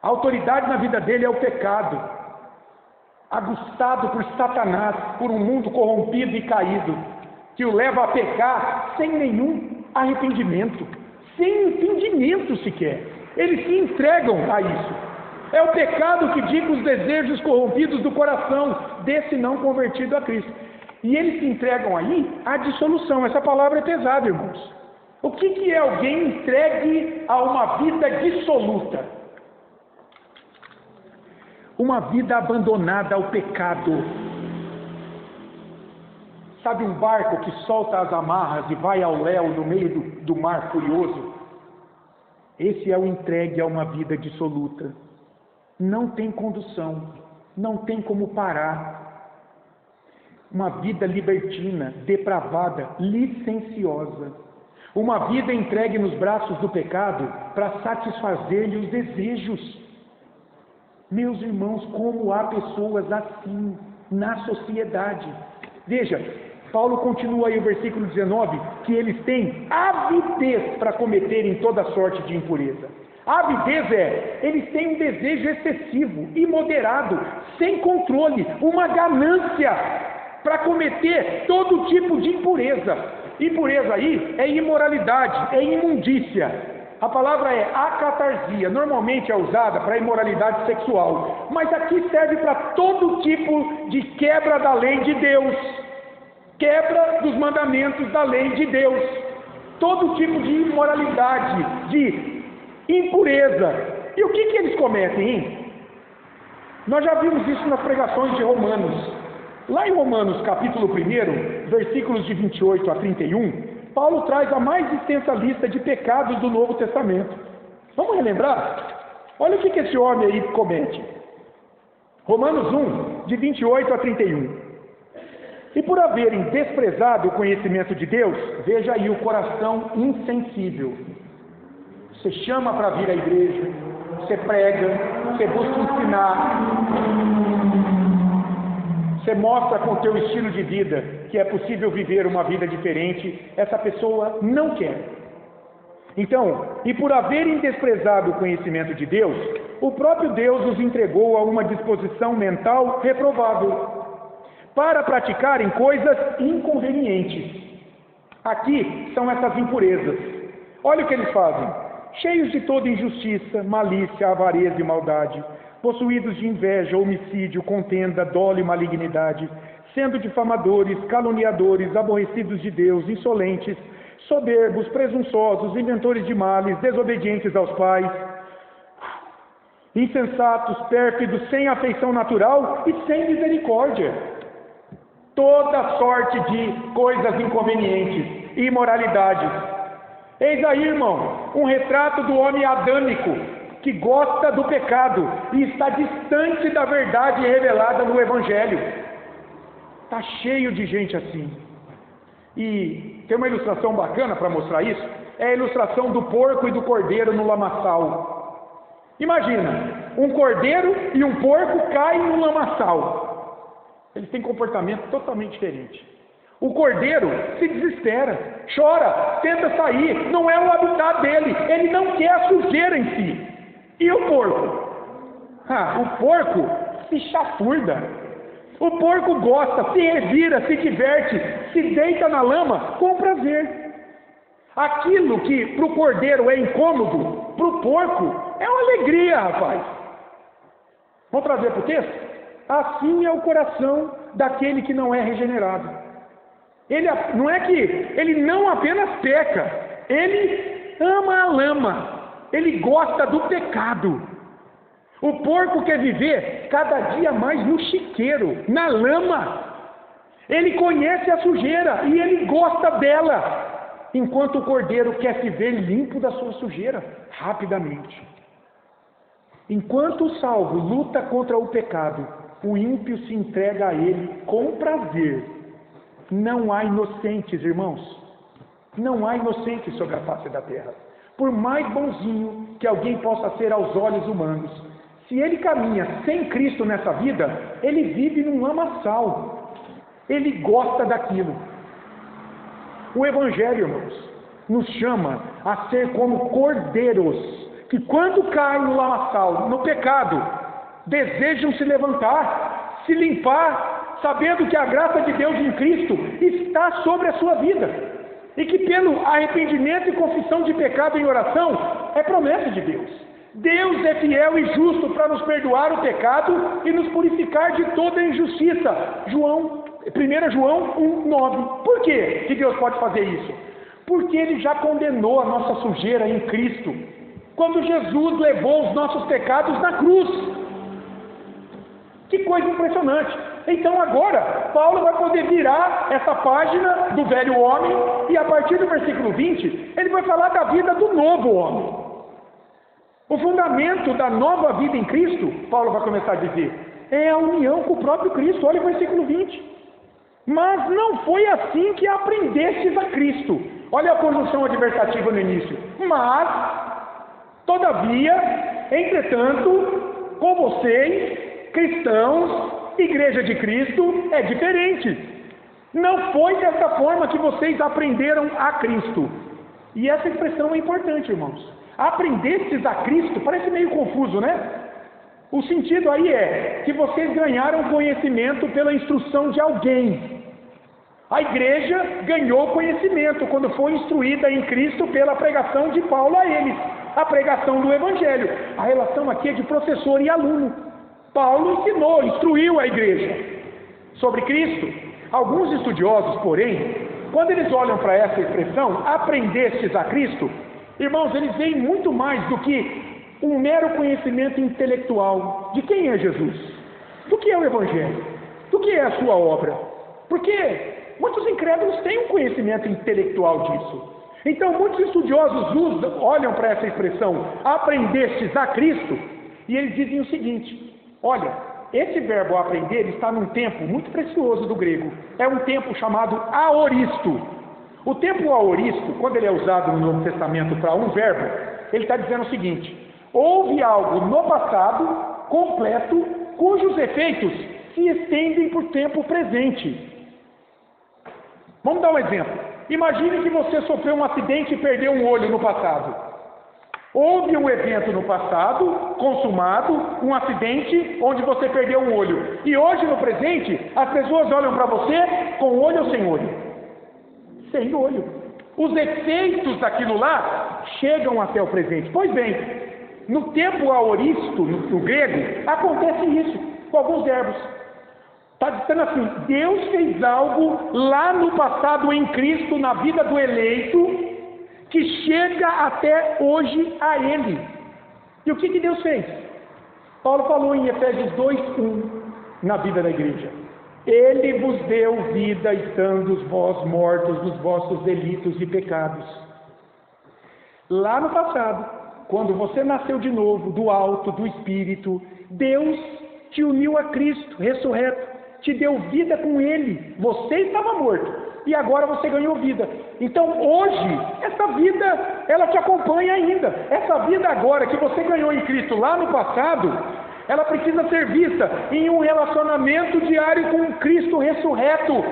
[SPEAKER 1] A autoridade na vida dele é o pecado, aguçado por Satanás, por um mundo corrompido e caído, que o leva a pecar sem nenhum arrependimento, sem entendimento sequer. Eles se entregam a isso. É o pecado que diga os desejos corrompidos do coração desse não convertido a Cristo. E eles se entregam aí à dissolução. Essa palavra é pesada, irmãos. O que é alguém entregue a uma vida dissoluta? Uma vida abandonada ao pecado. Sabe um barco que solta as amarras e vai ao léu no meio do mar furioso? Esse é o entregue a uma vida dissoluta. Não tem condução, não tem como parar. Uma vida libertina, depravada, licenciosa. Uma vida entregue nos braços do pecado para satisfazer-lhe os desejos. Meus irmãos, como há pessoas assim na sociedade. Veja, Paulo continua aí o versículo 19, que eles têm avidez para cometerem toda sorte de impureza. A avidez eles têm um desejo excessivo, imoderado, sem controle, uma ganância para cometer todo tipo de impureza. Impureza aí é imoralidade, é imundícia. A palavra é acatarsia, normalmente é usada para imoralidade sexual, mas aqui serve para todo tipo de quebra da lei de Deus, quebra dos mandamentos da lei de Deus, todo tipo de imoralidade, de impureza. E o que eles cometem, hein? Nós já vimos isso nas pregações de Romanos. Lá em Romanos capítulo 1, versículos de 28 a 31, Paulo traz a mais extensa lista de pecados do Novo Testamento. Vamos relembrar? Olha o que esse homem aí comete. Romanos 1, de 28 a 31. E por haverem desprezado o conhecimento de Deus, veja aí o coração insensível. Você chama para vir à igreja, você prega, você busca ensinar, você mostra com o teu estilo de vida que é possível viver uma vida diferente. Essa pessoa não quer. Então, e por haverem desprezado o conhecimento de Deus, o próprio Deus os entregou a uma disposição mental reprovável, para praticarem coisas inconvenientes. Aqui são essas impurezas. Olha o que eles fazem. Cheios de toda injustiça, malícia, avareza e maldade, possuídos de inveja, homicídio, contenda, dolo e malignidade, sendo difamadores, caluniadores, aborrecidos de Deus, insolentes, soberbos, presunçosos, inventores de males, desobedientes aos pais, insensatos, pérfidos, sem afeição natural e sem misericórdia. Toda sorte de coisas inconvenientes, imoralidades. Eis aí, irmão, um retrato do homem adâmico, que gosta do pecado e está distante da verdade revelada no Evangelho. Está cheio de gente assim. E tem uma ilustração bacana para mostrar isso, é a ilustração do porco e do cordeiro no lamaçal. Imagina, um cordeiro e um porco caem no lamaçal. Eles têm comportamento totalmente diferente. O cordeiro se desespera, chora, tenta sair, não é o habitat dele, ele não quer a sujeira em si. E o porco? O porco se chafurda. O porco gosta, se revira, se diverte, se deita na lama com prazer. Aquilo que para o cordeiro é incômodo, para o porco é uma alegria, rapaz. Vamos trazer para o texto? Assim é o coração daquele que não é regenerado. Não é que ele não apenas peca, ele ama a lama. Ele gosta do pecado. O porco quer viver cada dia mais no chiqueiro, na lama. Ele conhece a sujeira e ele gosta dela, enquanto o cordeiro quer se ver limpo da sua sujeira rapidamente. Enquanto o salvo luta contra o pecado, o ímpio se entrega a ele com prazer. Não há inocentes, irmãos. Não há inocentes sobre a face da terra. Por mais bonzinho que alguém possa ser aos olhos humanos, se ele caminha sem Cristo nessa vida, ele vive num lamaçal. Ele gosta daquilo. O Evangelho, irmãos, nos chama a ser como cordeiros, que quando caem no lamaçal, no pecado, desejam se levantar, se limpar, sabendo que a graça de Deus em Cristo está sobre a sua vida. E que pelo arrependimento e confissão de pecado em oração, é promessa de Deus. Deus é fiel e justo para nos perdoar o pecado e nos purificar de toda injustiça. 1 João 1,9. Por quê que Deus pode fazer isso? Porque Ele já condenou a nossa sujeira em Cristo, quando Jesus levou os nossos pecados na cruz. Que coisa impressionante! Então agora, Paulo vai poder virar essa página do velho homem e a partir do versículo 20, ele vai falar da vida do novo homem. O fundamento da nova vida em Cristo, Paulo vai começar a dizer, é a união com o próprio Cristo. Olha o versículo 20. Mas não foi assim que aprendestes a Cristo, Olha a conjunção adversativa no início. Mas, todavia, entretanto, com vocês, cristãos, Igreja de Cristo, é diferente. Não foi dessa forma que vocês aprenderam a Cristo. E essa expressão é importante, irmãos. Aprendestes a Cristo, parece meio confuso, né? O sentido aí é que vocês ganharam conhecimento pela instrução de alguém. A igreja ganhou conhecimento quando foi instruída em Cristo pela pregação de Paulo a eles, a pregação do Evangelho. A relação aqui é de professor e aluno. Paulo ensinou, instruiu a igreja sobre Cristo. Alguns estudiosos, porém, quando eles olham para essa expressão, aprendestes a Cristo, irmãos, eles veem muito mais do que um mero conhecimento intelectual de quem é Jesus, do que é o Evangelho, do que é a sua obra. Porque muitos incrédulos têm um conhecimento intelectual disso. Então, muitos estudiosos olham para essa expressão, aprendestes a Cristo, e eles dizem o seguinte: olha, esse verbo aprender está num tempo muito precioso do grego. É um tempo chamado aoristo. O tempo aoristo, quando ele é usado no Novo Testamento para um verbo, ele está dizendo o seguinte: houve algo no passado, completo, cujos efeitos se estendem por tempo presente. Vamos dar um exemplo. Imagine que você sofreu um acidente e perdeu um olho no passado. Houve um evento no passado, consumado, um acidente onde você perdeu um olho. E hoje, no presente, as pessoas olham para você com olho ou sem olho? Sem olho. Os efeitos daquilo lá chegam até o presente. Pois bem, no tempo aoristo, no grego, acontece isso, com alguns verbos. Está dizendo assim, Deus fez algo lá no passado em Cristo, na vida do eleito, que chega até hoje a ele. E o que Deus fez? Paulo falou em Efésios 2:1, na vida da igreja: Ele vos deu vida estando vós mortos nos vossos delitos e pecados. Lá no passado, quando você nasceu de novo, do alto, do Espírito, Deus te uniu a Cristo, ressurreto, te deu vida com Ele. Você estava morto e agora você ganhou vida. Então hoje, essa vida, ela te acompanha ainda. Essa vida agora que você ganhou em Cristo lá no passado, ela precisa ser vista em um relacionamento diário com Cristo ressurreto.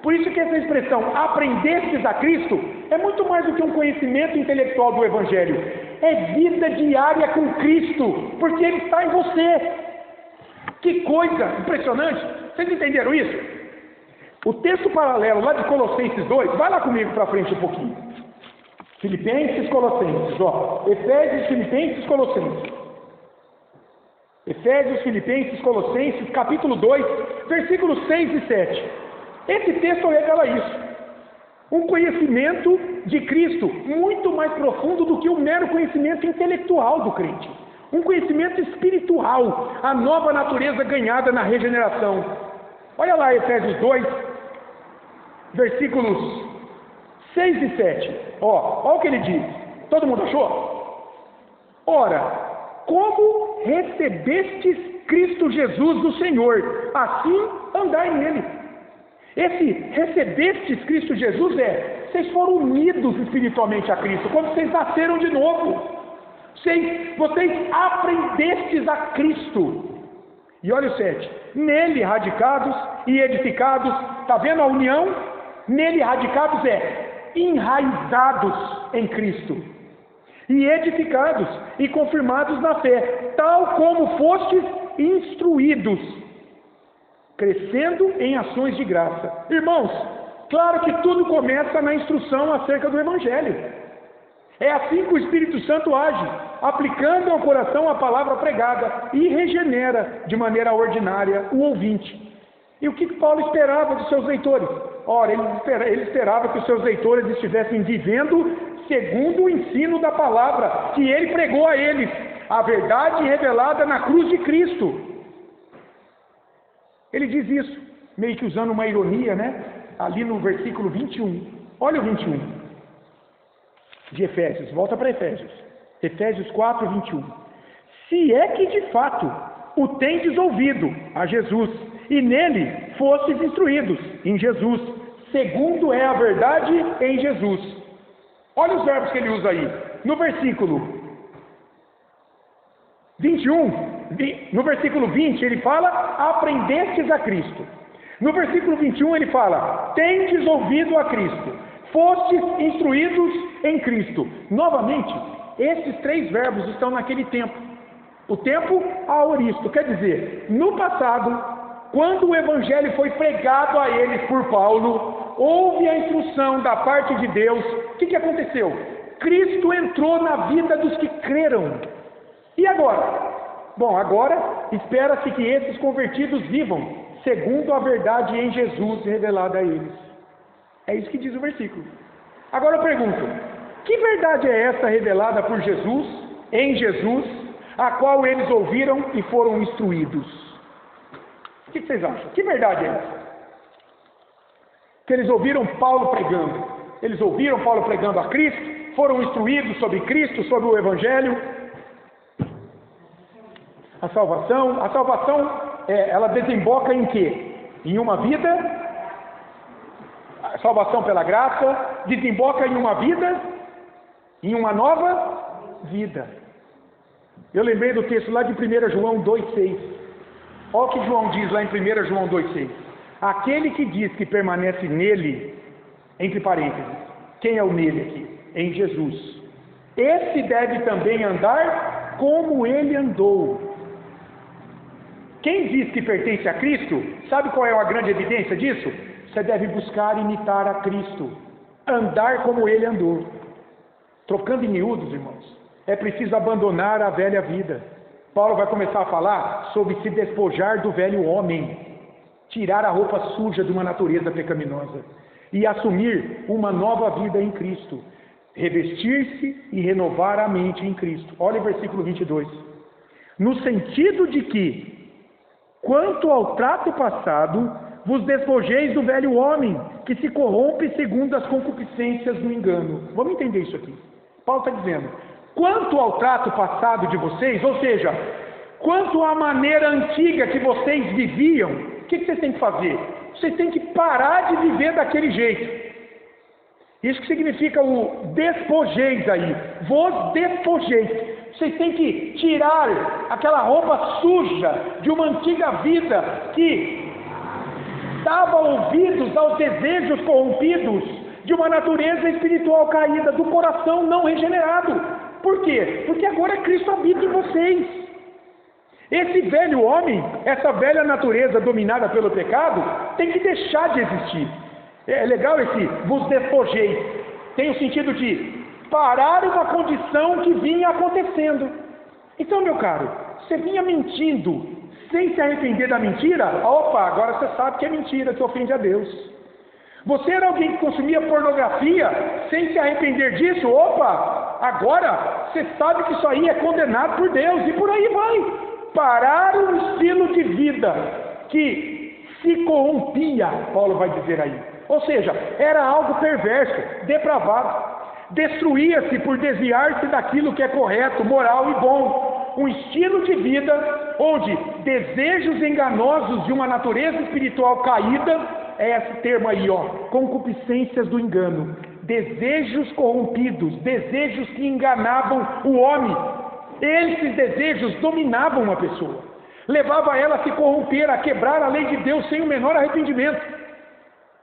[SPEAKER 1] Por isso que essa expressão, aprendestes a Cristo, é muito mais do que um conhecimento intelectual do Evangelho. É vida diária com Cristo, porque Ele está em você. Que coisa impressionante! Vocês entenderam isso? O texto paralelo lá de Colossenses 2, vai lá comigo para frente um pouquinho. Filipenses, Colossenses, ó. Efésios, Filipenses, Colossenses. Efésios, Filipenses, Colossenses, capítulo 2, versículos 6 e 7. Esse texto revela isso. Um conhecimento de Cristo muito mais profundo do que o mero conhecimento intelectual do crente. Um conhecimento espiritual, a nova natureza ganhada na regeneração. Olha lá Efésios 2, versículos 6 e 7. Olha o que ele diz. Todo mundo achou? Ora, como recebestes Cristo Jesus do Senhor, assim andai nele. Esse recebestes Cristo Jesus vocês foram unidos espiritualmente a Cristo, quando vocês nasceram de novo. Vocês aprendestes a Cristo. E olha o 7. Nele radicados e edificados, está vendo a união? Nele radicados enraizados em Cristo. E edificados e confirmados na fé, tal como fostes instruídos, crescendo em ações de graça. Irmãos, claro que tudo começa na instrução acerca do Evangelho. É assim que o Espírito Santo age, aplicando ao coração a palavra pregada e regenera de maneira ordinária o ouvinte. E o que Paulo esperava dos seus leitores? Ora, ele esperava que os seus leitores estivessem vivendo segundo o ensino da palavra que ele pregou a eles, a verdade revelada na cruz de Cristo. Ele diz isso, meio que usando uma ironia, né? Ali no versículo 21. Olha o 21. De Efésios, volta para Efésios. Efésios 4, 21. Se é que de fato o tendes ouvido a Jesus, e nele fostes instruídos, em Jesus, segundo é a verdade em Jesus. Olha os verbos que ele usa aí. No versículo 21, no versículo 20, ele fala: aprendestes a Cristo. No versículo 21, ele fala: tendes ouvido a Cristo, fostes instruídos em Cristo. Novamente, esses três verbos estão naquele tempo. O tempo aoristo, quer dizer, no passado, quando o evangelho foi pregado a eles por Paulo, houve a instrução da parte de Deus. O que aconteceu? Cristo entrou na vida dos que creram. E agora? Bom, agora espera-se que esses convertidos vivam segundo a verdade em Jesus revelada a eles. É isso que diz o versículo. Agora eu pergunto: que verdade é essa revelada por Jesus, em Jesus, a qual eles ouviram e foram instruídos? O que vocês acham? Que verdade é essa? Que eles ouviram Paulo pregando. Eles ouviram Paulo pregando a Cristo, foram instruídos sobre Cristo, sobre o Evangelho. A salvação, ela desemboca em quê? Em uma vida. A salvação pela graça desemboca em uma vida, em uma nova vida. Eu lembrei do texto lá de 1 João 2,6. Olha o que João diz lá em 1 João 2,6. Aquele que diz que permanece nele, entre parênteses, quem é o nele aqui? Em Jesus. Esse deve também andar como ele andou. Quem diz que pertence a Cristo, sabe qual é a grande evidência disso? Você deve buscar imitar a Cristo, andar como ele andou. Trocando em miúdos, irmãos, é preciso abandonar a velha vida. Paulo vai começar a falar sobre se despojar do velho homem, tirar a roupa suja de uma natureza pecaminosa e assumir uma nova vida em Cristo, revestir-se e renovar a mente em Cristo. Olha o versículo 22. No sentido de que, quanto ao trato passado, vos despojeis do velho homem, que se corrompe segundo as concupiscências do engano. Vamos entender isso aqui. Paulo está dizendo: quanto ao trato passado de vocês, ou seja, quanto à maneira antiga que vocês viviam, o que vocês têm que fazer? Vocês têm que parar de viver daquele jeito. Isso que significa o despojeis aí. Vos despojeis. Vocês têm que tirar aquela roupa suja de uma antiga vida que dava ouvidos aos desejos corrompidos de uma natureza espiritual caída, do coração não regenerado. Por quê? Porque agora Cristo habita em vocês. Esse velho homem, essa velha natureza dominada pelo pecado, tem que deixar de existir. É legal esse vos despojeis. Tem o sentido de parar uma condição que vinha acontecendo. Então, meu caro, você vinha mentindo sem se arrepender da mentira? Opa, agora você sabe que é mentira, que ofende a Deus. Você era alguém que consumia pornografia sem se arrepender disso? Opa, agora você sabe que isso aí é condenado por Deus, e por aí vai. Parar um estilo de vida que se corrompia, Paulo vai dizer aí. Ou seja, era algo perverso, depravado. Destruía-se por desviar-se daquilo que é correto, moral e bom. Um estilo de vida onde desejos enganosos de uma natureza espiritual caída, é esse termo aí, concupiscências do engano, desejos corrompidos, desejos que enganavam o homem. Esses desejos dominavam uma pessoa, levava ela a se corromper, a quebrar a lei de Deus sem o menor arrependimento.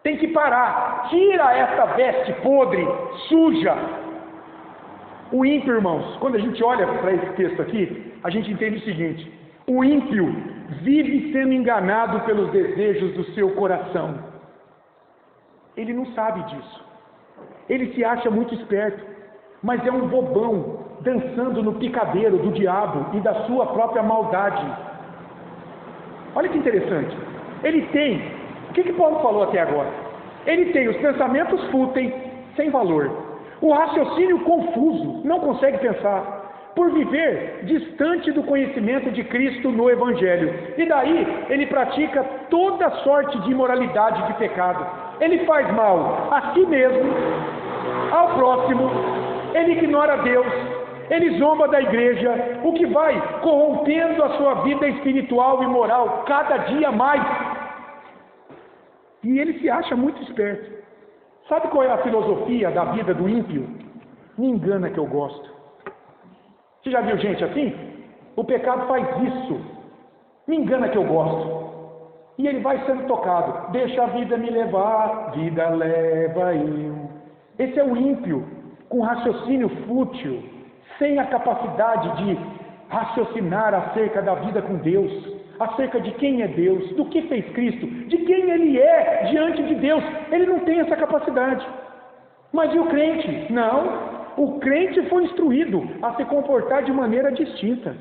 [SPEAKER 1] Tem que parar. Tira essa veste podre, suja. O ímpio, irmãos, quando a gente olha para esse texto aqui, a gente entende o seguinte: o ímpio vive sendo enganado pelos desejos do seu coração. Ele não sabe disso. Ele se acha muito esperto, mas é um bobão dançando no picadeiro do diabo e da sua própria maldade. Olha que interessante. Ele tem... O que Paulo falou até agora? Ele tem os pensamentos fúteis, sem valor. O raciocínio confuso, não consegue pensar, por viver distante do conhecimento de Cristo no Evangelho. E daí ele pratica toda sorte de imoralidade e de pecado. Ele faz mal a si mesmo, ao próximo, ele ignora Deus, ele zomba da igreja, o que vai corrompendo a sua vida espiritual e moral cada dia mais. E ele se acha muito esperto. Sabe qual é a filosofia da vida do ímpio? Me engana que eu gosto. Você já viu gente assim? O pecado faz isso. Me engana que eu gosto. E ele vai sendo tocado. Deixa a vida me levar, vida leva eu. Esse é o ímpio, com raciocínio fútil, sem a capacidade de raciocinar acerca da vida com Deus, acerca de quem é Deus, do que fez Cristo, de quem Ele é diante de Deus. Ele não tem essa capacidade. Mas e o crente? Não. O crente foi instruído a se comportar de maneira distinta.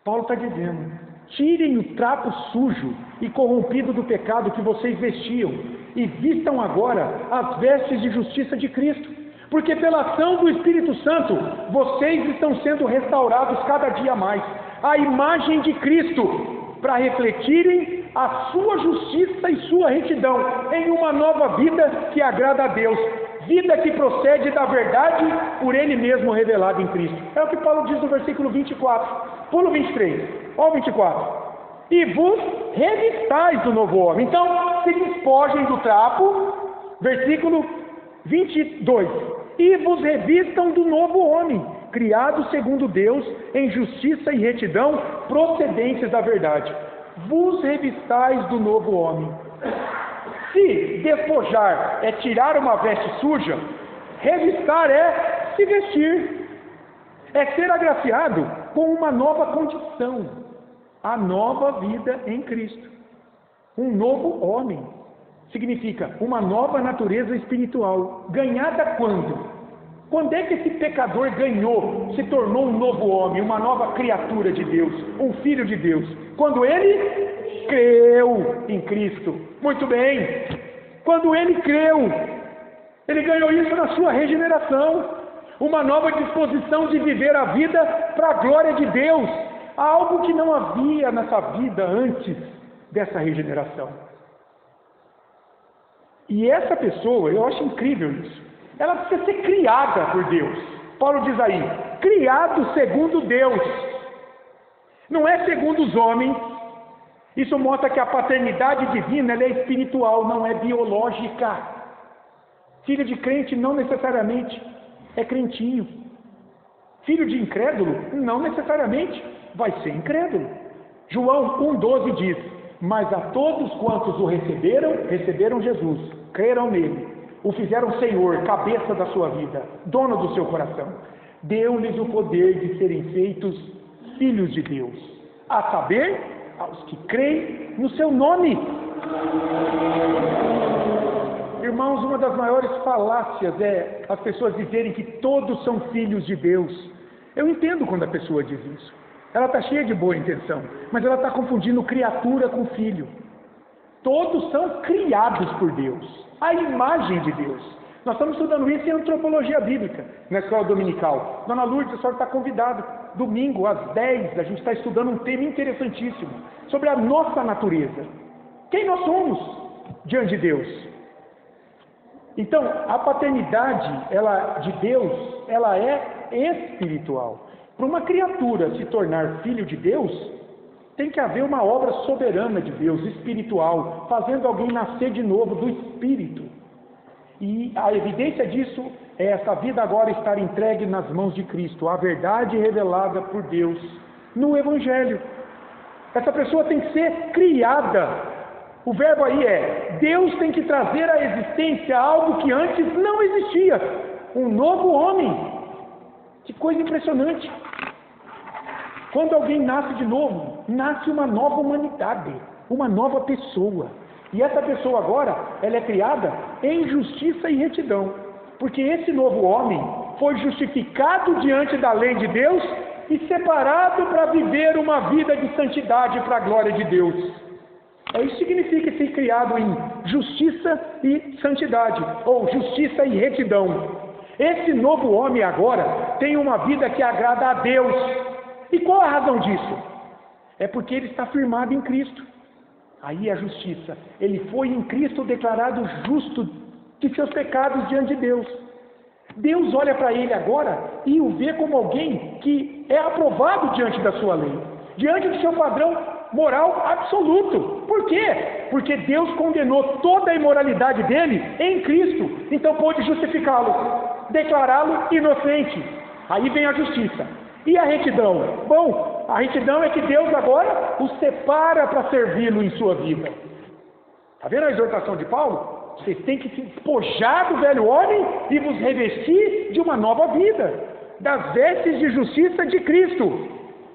[SPEAKER 1] Paulo está dizendo: tirem o trapo sujo e corrompido do pecado que vocês vestiam e vistam agora as vestes de justiça de Cristo. Porque pela ação do Espírito Santo, vocês estão sendo restaurados cada dia mais à imagem de Cristo, para refletirem a sua justiça e sua retidão em uma nova vida que agrada a Deus, vida que procede da verdade por Ele mesmo revelado em Cristo. É o que Paulo diz no versículo 24. Pulo 23, olha o 24. E vos revistais do novo homem. Então, se despojem do trapo, versículo 22. E vos revistam do novo homem, criado segundo Deus, em justiça e retidão, procedentes da verdade. Vos revistais do novo homem. Se despojar é tirar uma veste suja, revistar é se vestir, é ser agraciado com uma nova condição, a nova vida em Cristo. Um novo homem significa uma nova natureza espiritual. Ganhada quando? Quando é que esse pecador ganhou, se tornou um novo homem, uma nova criatura de Deus, um filho de Deus? Quando ele creu em Cristo. Muito bem. Quando ele creu, ele ganhou isso na sua regeneração. Uma nova disposição de viver a vida para a glória de Deus. Algo que não havia nessa vida antes dessa regeneração. E essa pessoa, eu acho incrível isso, ela precisa ser criada por Deus. Paulo diz aí, criado segundo Deus. Não é segundo os homens. Isso mostra que a paternidade divina ela é espiritual, não é biológica. Filho de crente não necessariamente é crentinho. Filho de incrédulo não necessariamente vai ser incrédulo. João 1,12 diz: mas a todos quantos o receberam Jesus, creram nele, o fizeram Senhor, cabeça da sua vida, dono do seu coração. Deu-lhes o poder de serem feitos filhos de Deus, a saber, aos que creem no seu nome. Irmãos, uma das maiores falácias é as pessoas dizerem que todos são filhos de Deus. Eu entendo quando a pessoa diz isso. Ela está cheia de boa intenção, mas ela está confundindo criatura com filho. Todos são criados por Deus, a imagem de Deus. Nós estamos estudando isso em antropologia bíblica, na escola dominical. Dona Lourdes, a senhora está convidada. Domingo, às 10, a gente está estudando um tema interessantíssimo, sobre a nossa natureza. Quem nós somos diante de Deus? Então, a paternidade de Deus, ela é espiritual. Para uma criatura se tornar filho de Deus, tem que haver uma obra soberana de Deus, espiritual, fazendo alguém nascer de novo do Espírito. E a evidência disso é essa vida agora estar entregue nas mãos de Cristo, a verdade revelada por Deus no Evangelho. Essa pessoa tem que ser criada. O verbo aí é, Deus tem que trazer à existência algo que antes não existia. Um novo homem. Que coisa impressionante. Quando alguém nasce de novo, nasce uma nova humanidade, uma nova pessoa. E essa pessoa agora, ela é criada em justiça e retidão. Porque esse novo homem foi justificado diante da lei de Deus e separado para viver uma vida de santidade para a glória de Deus. Isso significa ser criado em justiça e santidade, ou justiça e retidão. Esse novo homem agora tem uma vida que agrada a Deus. E qual a razão disso? É porque ele está firmado em Cristo. Aí a justiça. Ele foi em Cristo declarado justo de seus pecados diante de Deus. Deus olha para ele agora e o vê como alguém que é aprovado diante da sua lei, diante do seu padrão moral absoluto. Por quê? Porque Deus condenou toda a imoralidade dele em Cristo, então pôde justificá-lo. declará-lo inocente. Aí vem a justiça. E a retidão? Bom, a retidão é que Deus agora o separa para servi-lo em sua vida. Está vendo a exortação de Paulo? Vocês têm que se despojar do velho homem e vos revestir de uma nova vida, das vestes de justiça de Cristo.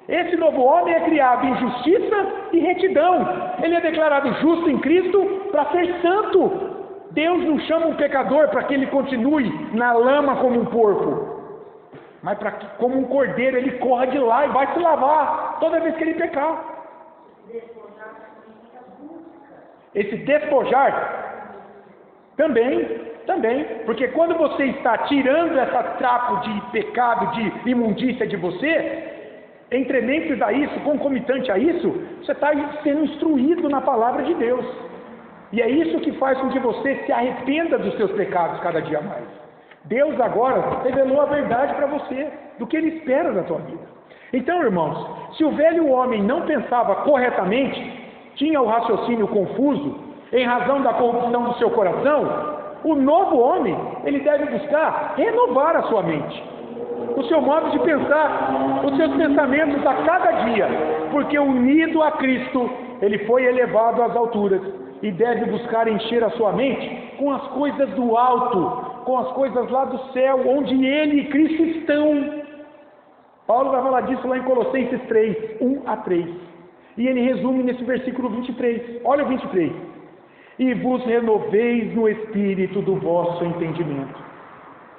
[SPEAKER 1] Esse novo homem é criado em justiça e retidão. Ele é declarado justo em Cristo para ser santo. Deus não chama um pecador para que ele continue na lama como um porco, mas para que, como um cordeiro, ele corra de lá e vai se lavar toda vez que ele pecar. Esse despojar também, porque quando você está tirando esse trapo de pecado, de imundícia de você, entrementes a isso, concomitante a isso, você está sendo instruído na palavra de Deus. E é isso que faz com que você se arrependa dos seus pecados cada dia mais. Deus agora revelou a verdade para você, do que Ele espera da tua vida. Então, irmãos, se o velho homem não pensava corretamente, tinha o raciocínio confuso, em razão da corrupção do seu coração, o novo homem, ele deve buscar renovar a sua mente, o seu modo de pensar, os seus pensamentos a cada dia, porque unido a Cristo, ele foi elevado às alturas e deve buscar encher a sua mente com as coisas do alto, com as coisas lá do céu, onde ele e Cristo estão. Paulo vai falar disso lá em Colossenses 3, 1-3. E ele resume nesse versículo 23. Olha o 23. E vos renoveis no espírito do vosso entendimento.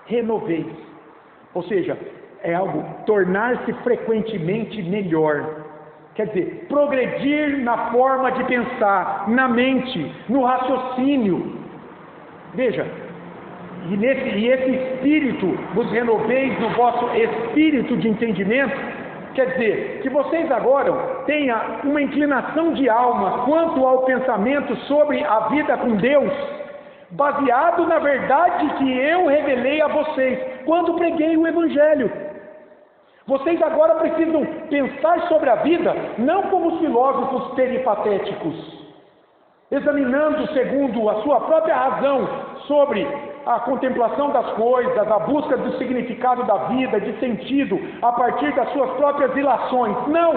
[SPEAKER 1] Renoveis. Ou seja, é algo, tornar-se frequentemente melhor. Quer dizer, progredir na forma de pensar, na mente, no raciocínio. Veja, e esse espírito, vos renoveis no vosso espírito de entendimento, quer dizer, que vocês agora tenham uma inclinação de alma quanto ao pensamento sobre a vida com Deus, baseado na verdade que eu revelei a vocês, quando preguei o Evangelho. Vocês agora precisam pensar sobre a vida, não como os filósofos peripatéticos, examinando segundo a sua própria razão sobre a contemplação das coisas, a busca do significado da vida, de sentido, a partir das suas próprias ilações. Não,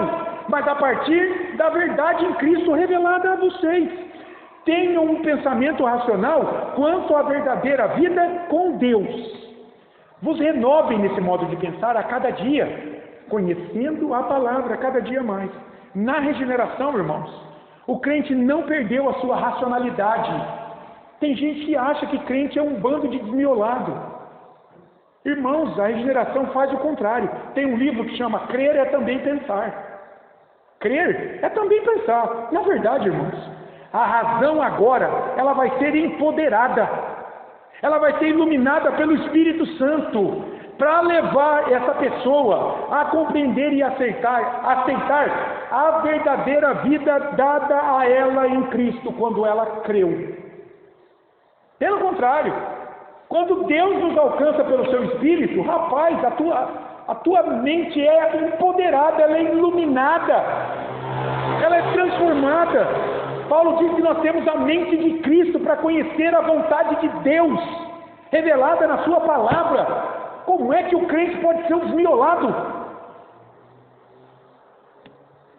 [SPEAKER 1] mas a partir da verdade em Cristo revelada a vocês. Tenham um pensamento racional quanto à verdadeira vida com Deus. Vos renovem nesse modo de pensar a cada dia, conhecendo a palavra cada dia mais. Na regeneração, irmãos, o crente não perdeu a sua racionalidade. Tem gente que acha que crente é um bando de desmiolado. Irmãos, a regeneração faz o contrário. Tem um livro que chama Crer é também pensar. Crer é também pensar. Na verdade, irmãos, a razão agora, ela vai ser empoderada. Ela vai ser iluminada pelo Espírito Santo para levar essa pessoa a compreender e aceitar a verdadeira vida dada a ela em Cristo quando ela creu. Pelo contrário, quando Deus nos alcança pelo seu Espírito, rapaz, a tua mente é empoderada, ela é iluminada, ela é transformada. Paulo diz que nós temos a mente de Cristo para conhecer a vontade de Deus, revelada na sua palavra. Como é que o crente pode ser um desmiolado?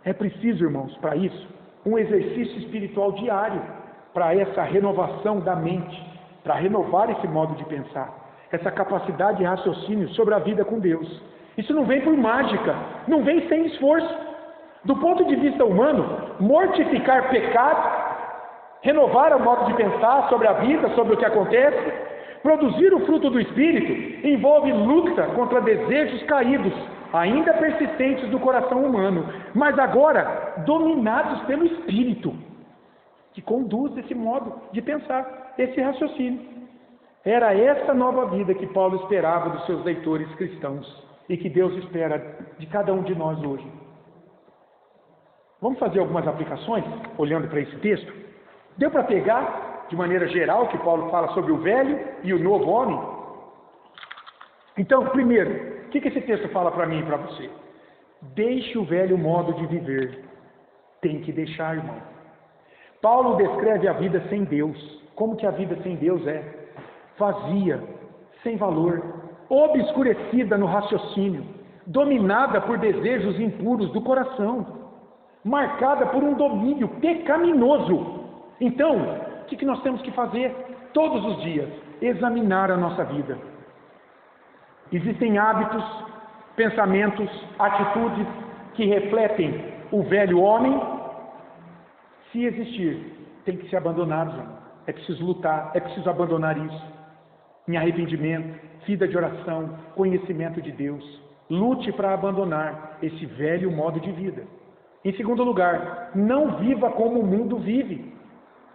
[SPEAKER 1] É preciso, irmãos, para isso, um exercício espiritual diário, para essa renovação da mente, para renovar esse modo de pensar, essa capacidade de raciocínio sobre a vida com Deus. Isso não vem por mágica, não vem sem esforço. Do ponto de vista humano, mortificar pecado, renovar o modo de pensar sobre a vida, sobre o que acontece, produzir o fruto do Espírito, envolve luta contra desejos caídos, ainda persistentes do coração humano, mas agora dominados pelo Espírito, que conduz esse modo de pensar, esse raciocínio. Era essa nova vida que Paulo esperava dos seus leitores cristãos e que Deus espera de cada um de nós hoje. Vamos fazer algumas aplicações, olhando para esse texto? Deu para pegar, de maneira geral, que Paulo fala sobre o velho e o novo homem? Então, primeiro, o que esse texto fala para mim e para você? Deixe o velho modo de viver. Tem que deixar, irmão. Paulo descreve a vida sem Deus. Como que a vida sem Deus é? Vazia, sem valor, obscurecida no raciocínio, dominada por desejos impuros do coração, marcada por um domínio pecaminoso. Então, o que nós temos que fazer? Todos os dias, examinar a nossa vida. Existem hábitos, pensamentos, atitudes que refletem o velho homem. Se existir, tem que ser abandonado, irmão. É preciso lutar, é preciso abandonar isso. Em arrependimento, vida de oração, conhecimento de Deus. Lute para abandonar esse velho modo de vida. Em segundo lugar, não viva como o mundo vive.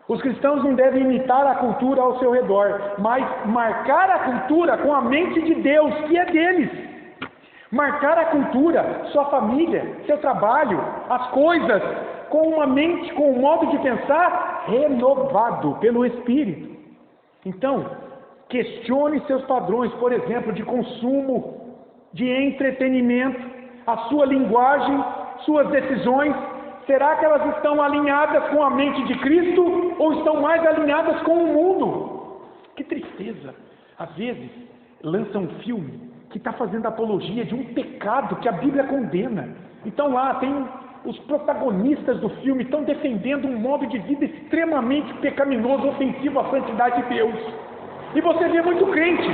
[SPEAKER 1] Os cristãos não devem imitar a cultura ao seu redor, mas marcar a cultura com a mente de Deus, que é deles. Marcar a cultura, sua família, seu trabalho, as coisas, com uma mente, com um modo de pensar renovado pelo Espírito. Então, questione seus padrões, por exemplo, de consumo, de entretenimento, a sua linguagem, suas decisões. Será que elas estão alinhadas com a mente de Cristo ou estão mais alinhadas com o mundo? Que tristeza! Às vezes, lança um filme que está fazendo apologia de um pecado que a Bíblia condena. Então lá tem os protagonistas do filme estão defendendo um modo de vida extremamente pecaminoso, ofensivo à santidade de Deus. E você vê muito crente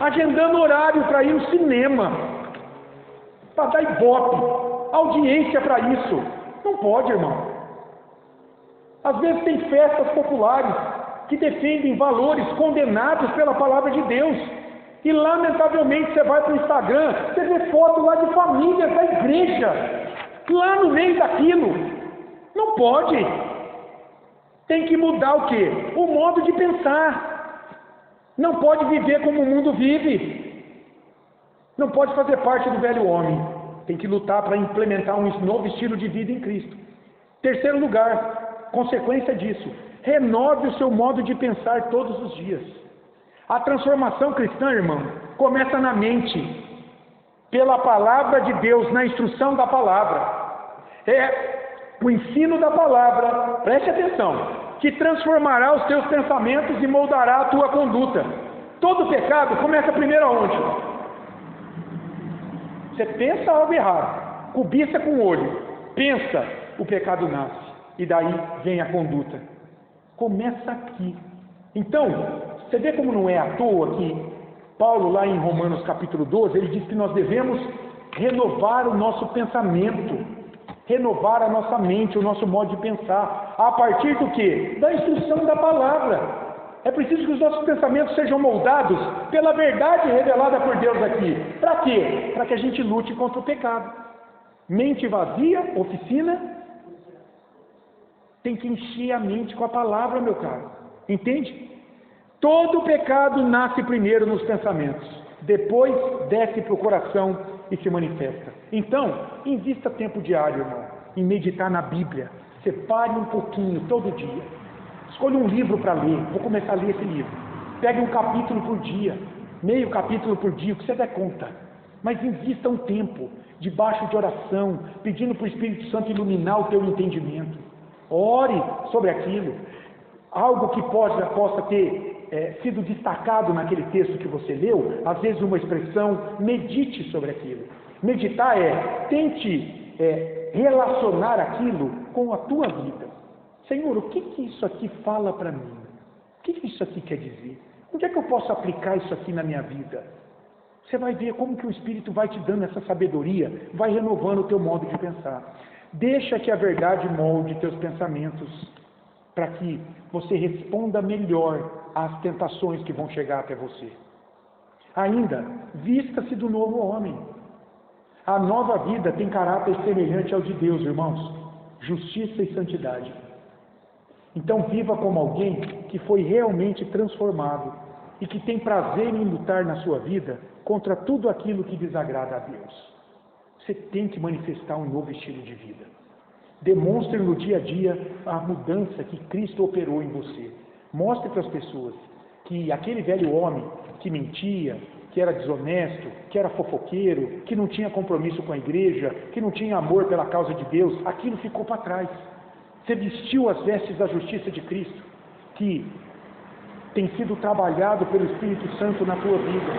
[SPEAKER 1] agendando horário para ir no cinema, para dar ibope, audiência para isso. Não pode, irmão. Às vezes tem festas populares que defendem valores condenados pela palavra de Deus. E lamentavelmente você vai para o Instagram, você vê foto lá de famílias da igreja, lá no meio daquilo. Não pode. Tem que mudar o quê? O modo de pensar. Não pode viver como o mundo vive. Não pode fazer parte do velho homem. Tem que lutar para implementar um novo estilo de vida em Cristo. Terceiro lugar, consequência disso, renove o seu modo de pensar todos os dias. A transformação cristã, irmão, começa na mente, pela palavra de Deus, na instrução da palavra. É o ensino da palavra, preste atenção, que transformará os teus pensamentos e moldará a tua conduta. Todo pecado começa primeiro aonde? Você pensa algo errado, cobiça com o olho, pensa, o pecado nasce, e daí vem a conduta. Começa aqui. Então, você vê como não é à toa que Paulo, lá em Romanos capítulo 12, ele diz que nós devemos renovar o nosso pensamento, renovar a nossa mente, o nosso modo de pensar, a partir do quê? Da instrução da palavra. É preciso que os nossos pensamentos sejam moldados pela verdade revelada por Deus aqui. Para quê? Para que a gente lute contra o pecado. Mente vazia, oficina, tem que encher a mente com a palavra, meu caro. Entende? Todo pecado nasce primeiro nos pensamentos, depois desce para o coração e se manifesta. Então, invista tempo diário, irmão, em meditar na Bíblia. Separe um pouquinho todo dia. Escolha um livro para ler. Vou começar a ler esse livro. Pegue um capítulo por dia, meio capítulo por dia, o que você der conta. Mas invista um tempo debaixo de oração, pedindo para o Espírito Santo iluminar o teu entendimento. Ore sobre aquilo. Algo que possa ter sido destacado naquele texto que você leu, às vezes uma expressão, medite sobre aquilo. Meditar tente relacionar aquilo com a tua vida. Senhor, o que isso aqui fala para mim? O que isso aqui quer dizer? Onde é que eu posso aplicar isso aqui na minha vida? Você vai ver como que o Espírito vai te dando essa sabedoria, vai renovando o teu modo de pensar. Deixa que a verdade molde teus pensamentos, para que você responda melhor às tentações que vão chegar até você. Ainda, vista-se do novo homem. A nova vida tem caráter semelhante ao de Deus, irmãos. Justiça e santidade. Então viva como alguém que foi realmente transformado e que tem prazer em lutar na sua vida contra tudo aquilo que desagrada a Deus. Você tem que manifestar um novo estilo de vida. Demonstre no dia a dia a mudança que Cristo operou em você. Mostre para as pessoas que aquele velho homem que mentia, que era desonesto, que era fofoqueiro, que não tinha compromisso com a igreja, que não tinha amor pela causa de Deus, aquilo ficou para trás. Você vestiu as vestes da justiça de Cristo, que tem sido trabalhado pelo Espírito Santo na tua vida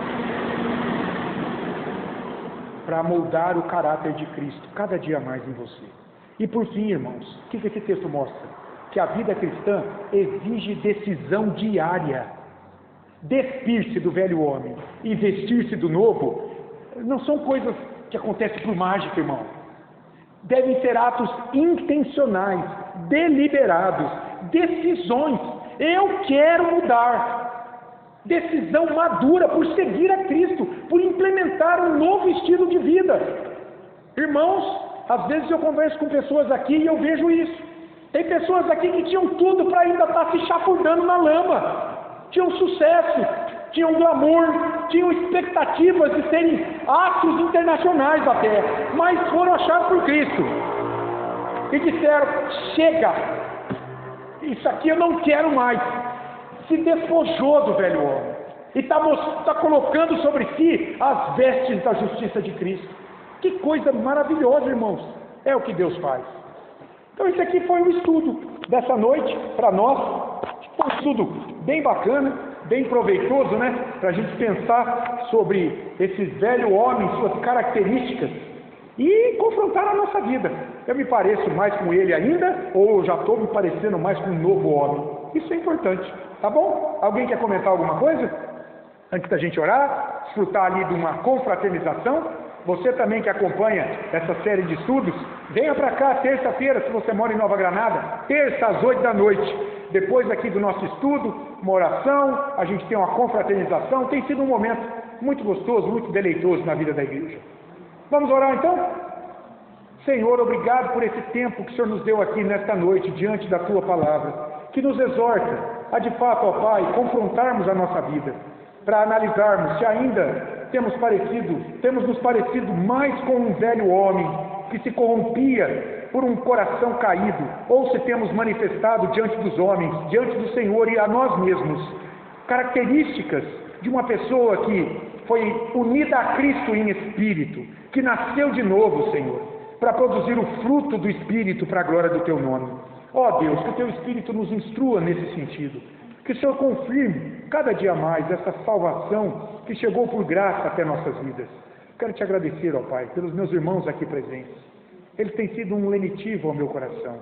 [SPEAKER 1] para moldar o caráter de Cristo cada dia mais em você. E por fim, irmãos, o que esse texto mostra? Que a vida cristã exige decisão diária. Despir-se do velho homem e vestir-se do novo não são coisas que acontecem por mágica, irmão. Devem ser atos intencionais, deliberados, decisões. Eu quero mudar. Decisão madura por seguir a Cristo, por implementar um novo estilo de vida. Irmãos, às vezes eu converso com pessoas aqui e eu vejo isso. Tem pessoas aqui que tinham tudo para ainda estar se chafurdando na lama. Tinham sucesso, tinham glamour, tinham expectativas de serem astros internacionais até, mas foram achados por Cristo. E disseram, chega, isso aqui eu não quero mais. Se despojou do velho homem. E está colocando sobre si as vestes da justiça de Cristo. Que coisa maravilhosa, irmãos. É o que Deus faz. Então esse aqui foi o estudo dessa noite para nós. Foi um estudo bem bacana, bem proveitoso, né? Para a gente pensar sobre esse velho homem, suas características e confrontar a nossa vida. Eu me pareço mais com ele ainda ou já estou me parecendo mais com um novo homem? Isso é importante, tá bom? Alguém quer comentar alguma coisa? Antes da gente orar, desfrutar ali de uma confraternização. Você também que acompanha essa série de estudos, venha para cá terça-feira, se você mora em Nova Granada, terça às 8 da noite. Depois aqui do nosso estudo, uma oração, a gente tem uma confraternização. Tem sido um momento muito gostoso, muito deleitoso na vida da igreja. Vamos orar então? Senhor, obrigado por esse tempo que o Senhor nos deu aqui nesta noite, diante da Tua Palavra, que nos exorta a de fato, ó Pai, confrontarmos a nossa vida, para analisarmos se ainda temos nos parecido mais com um velho homem que se corrompia por um coração caído, ou se temos manifestado diante dos homens, diante do Senhor e a nós mesmos, características de uma pessoa que foi unida a Cristo em espírito, que nasceu de novo, Senhor, para produzir o fruto do Espírito para a glória do Teu nome. Ó Deus, que o Teu Espírito nos instrua nesse sentido, que o Senhor confirme cada dia mais essa salvação que chegou por graça até nossas vidas. Quero Te agradecer, ó Pai, pelos meus irmãos aqui presentes. Eles têm sido um lenitivo ao meu coração,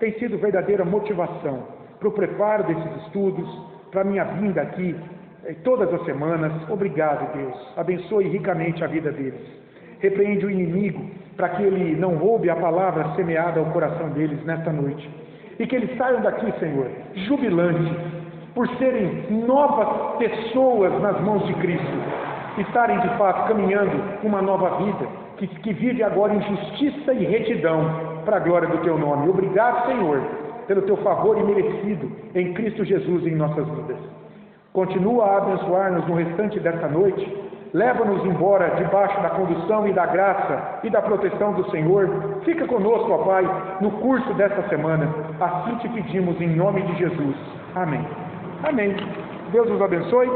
[SPEAKER 1] têm sido verdadeira motivação para o preparo desses estudos, para a minha vinda aqui todas as semanas. Obrigado, Deus. Abençoe ricamente a vida deles. Repreende o inimigo para que ele não roube a palavra semeada ao coração deles nesta noite. E que eles saiam daqui, Senhor, jubilantes, por serem novas pessoas nas mãos de Cristo, estarem de fato caminhando uma nova vida, que vive agora em justiça e retidão, para a glória do Teu nome. Obrigado, Senhor, pelo Teu favor imerecido em Cristo Jesus em nossas vidas. Continua a abençoar-nos no restante desta noite, leva-nos embora debaixo da condução e da graça e da proteção do Senhor. Fica conosco, ó Pai, no curso desta semana. Assim Te pedimos em nome de Jesus. Amém. Amém. Deus nos abençoe.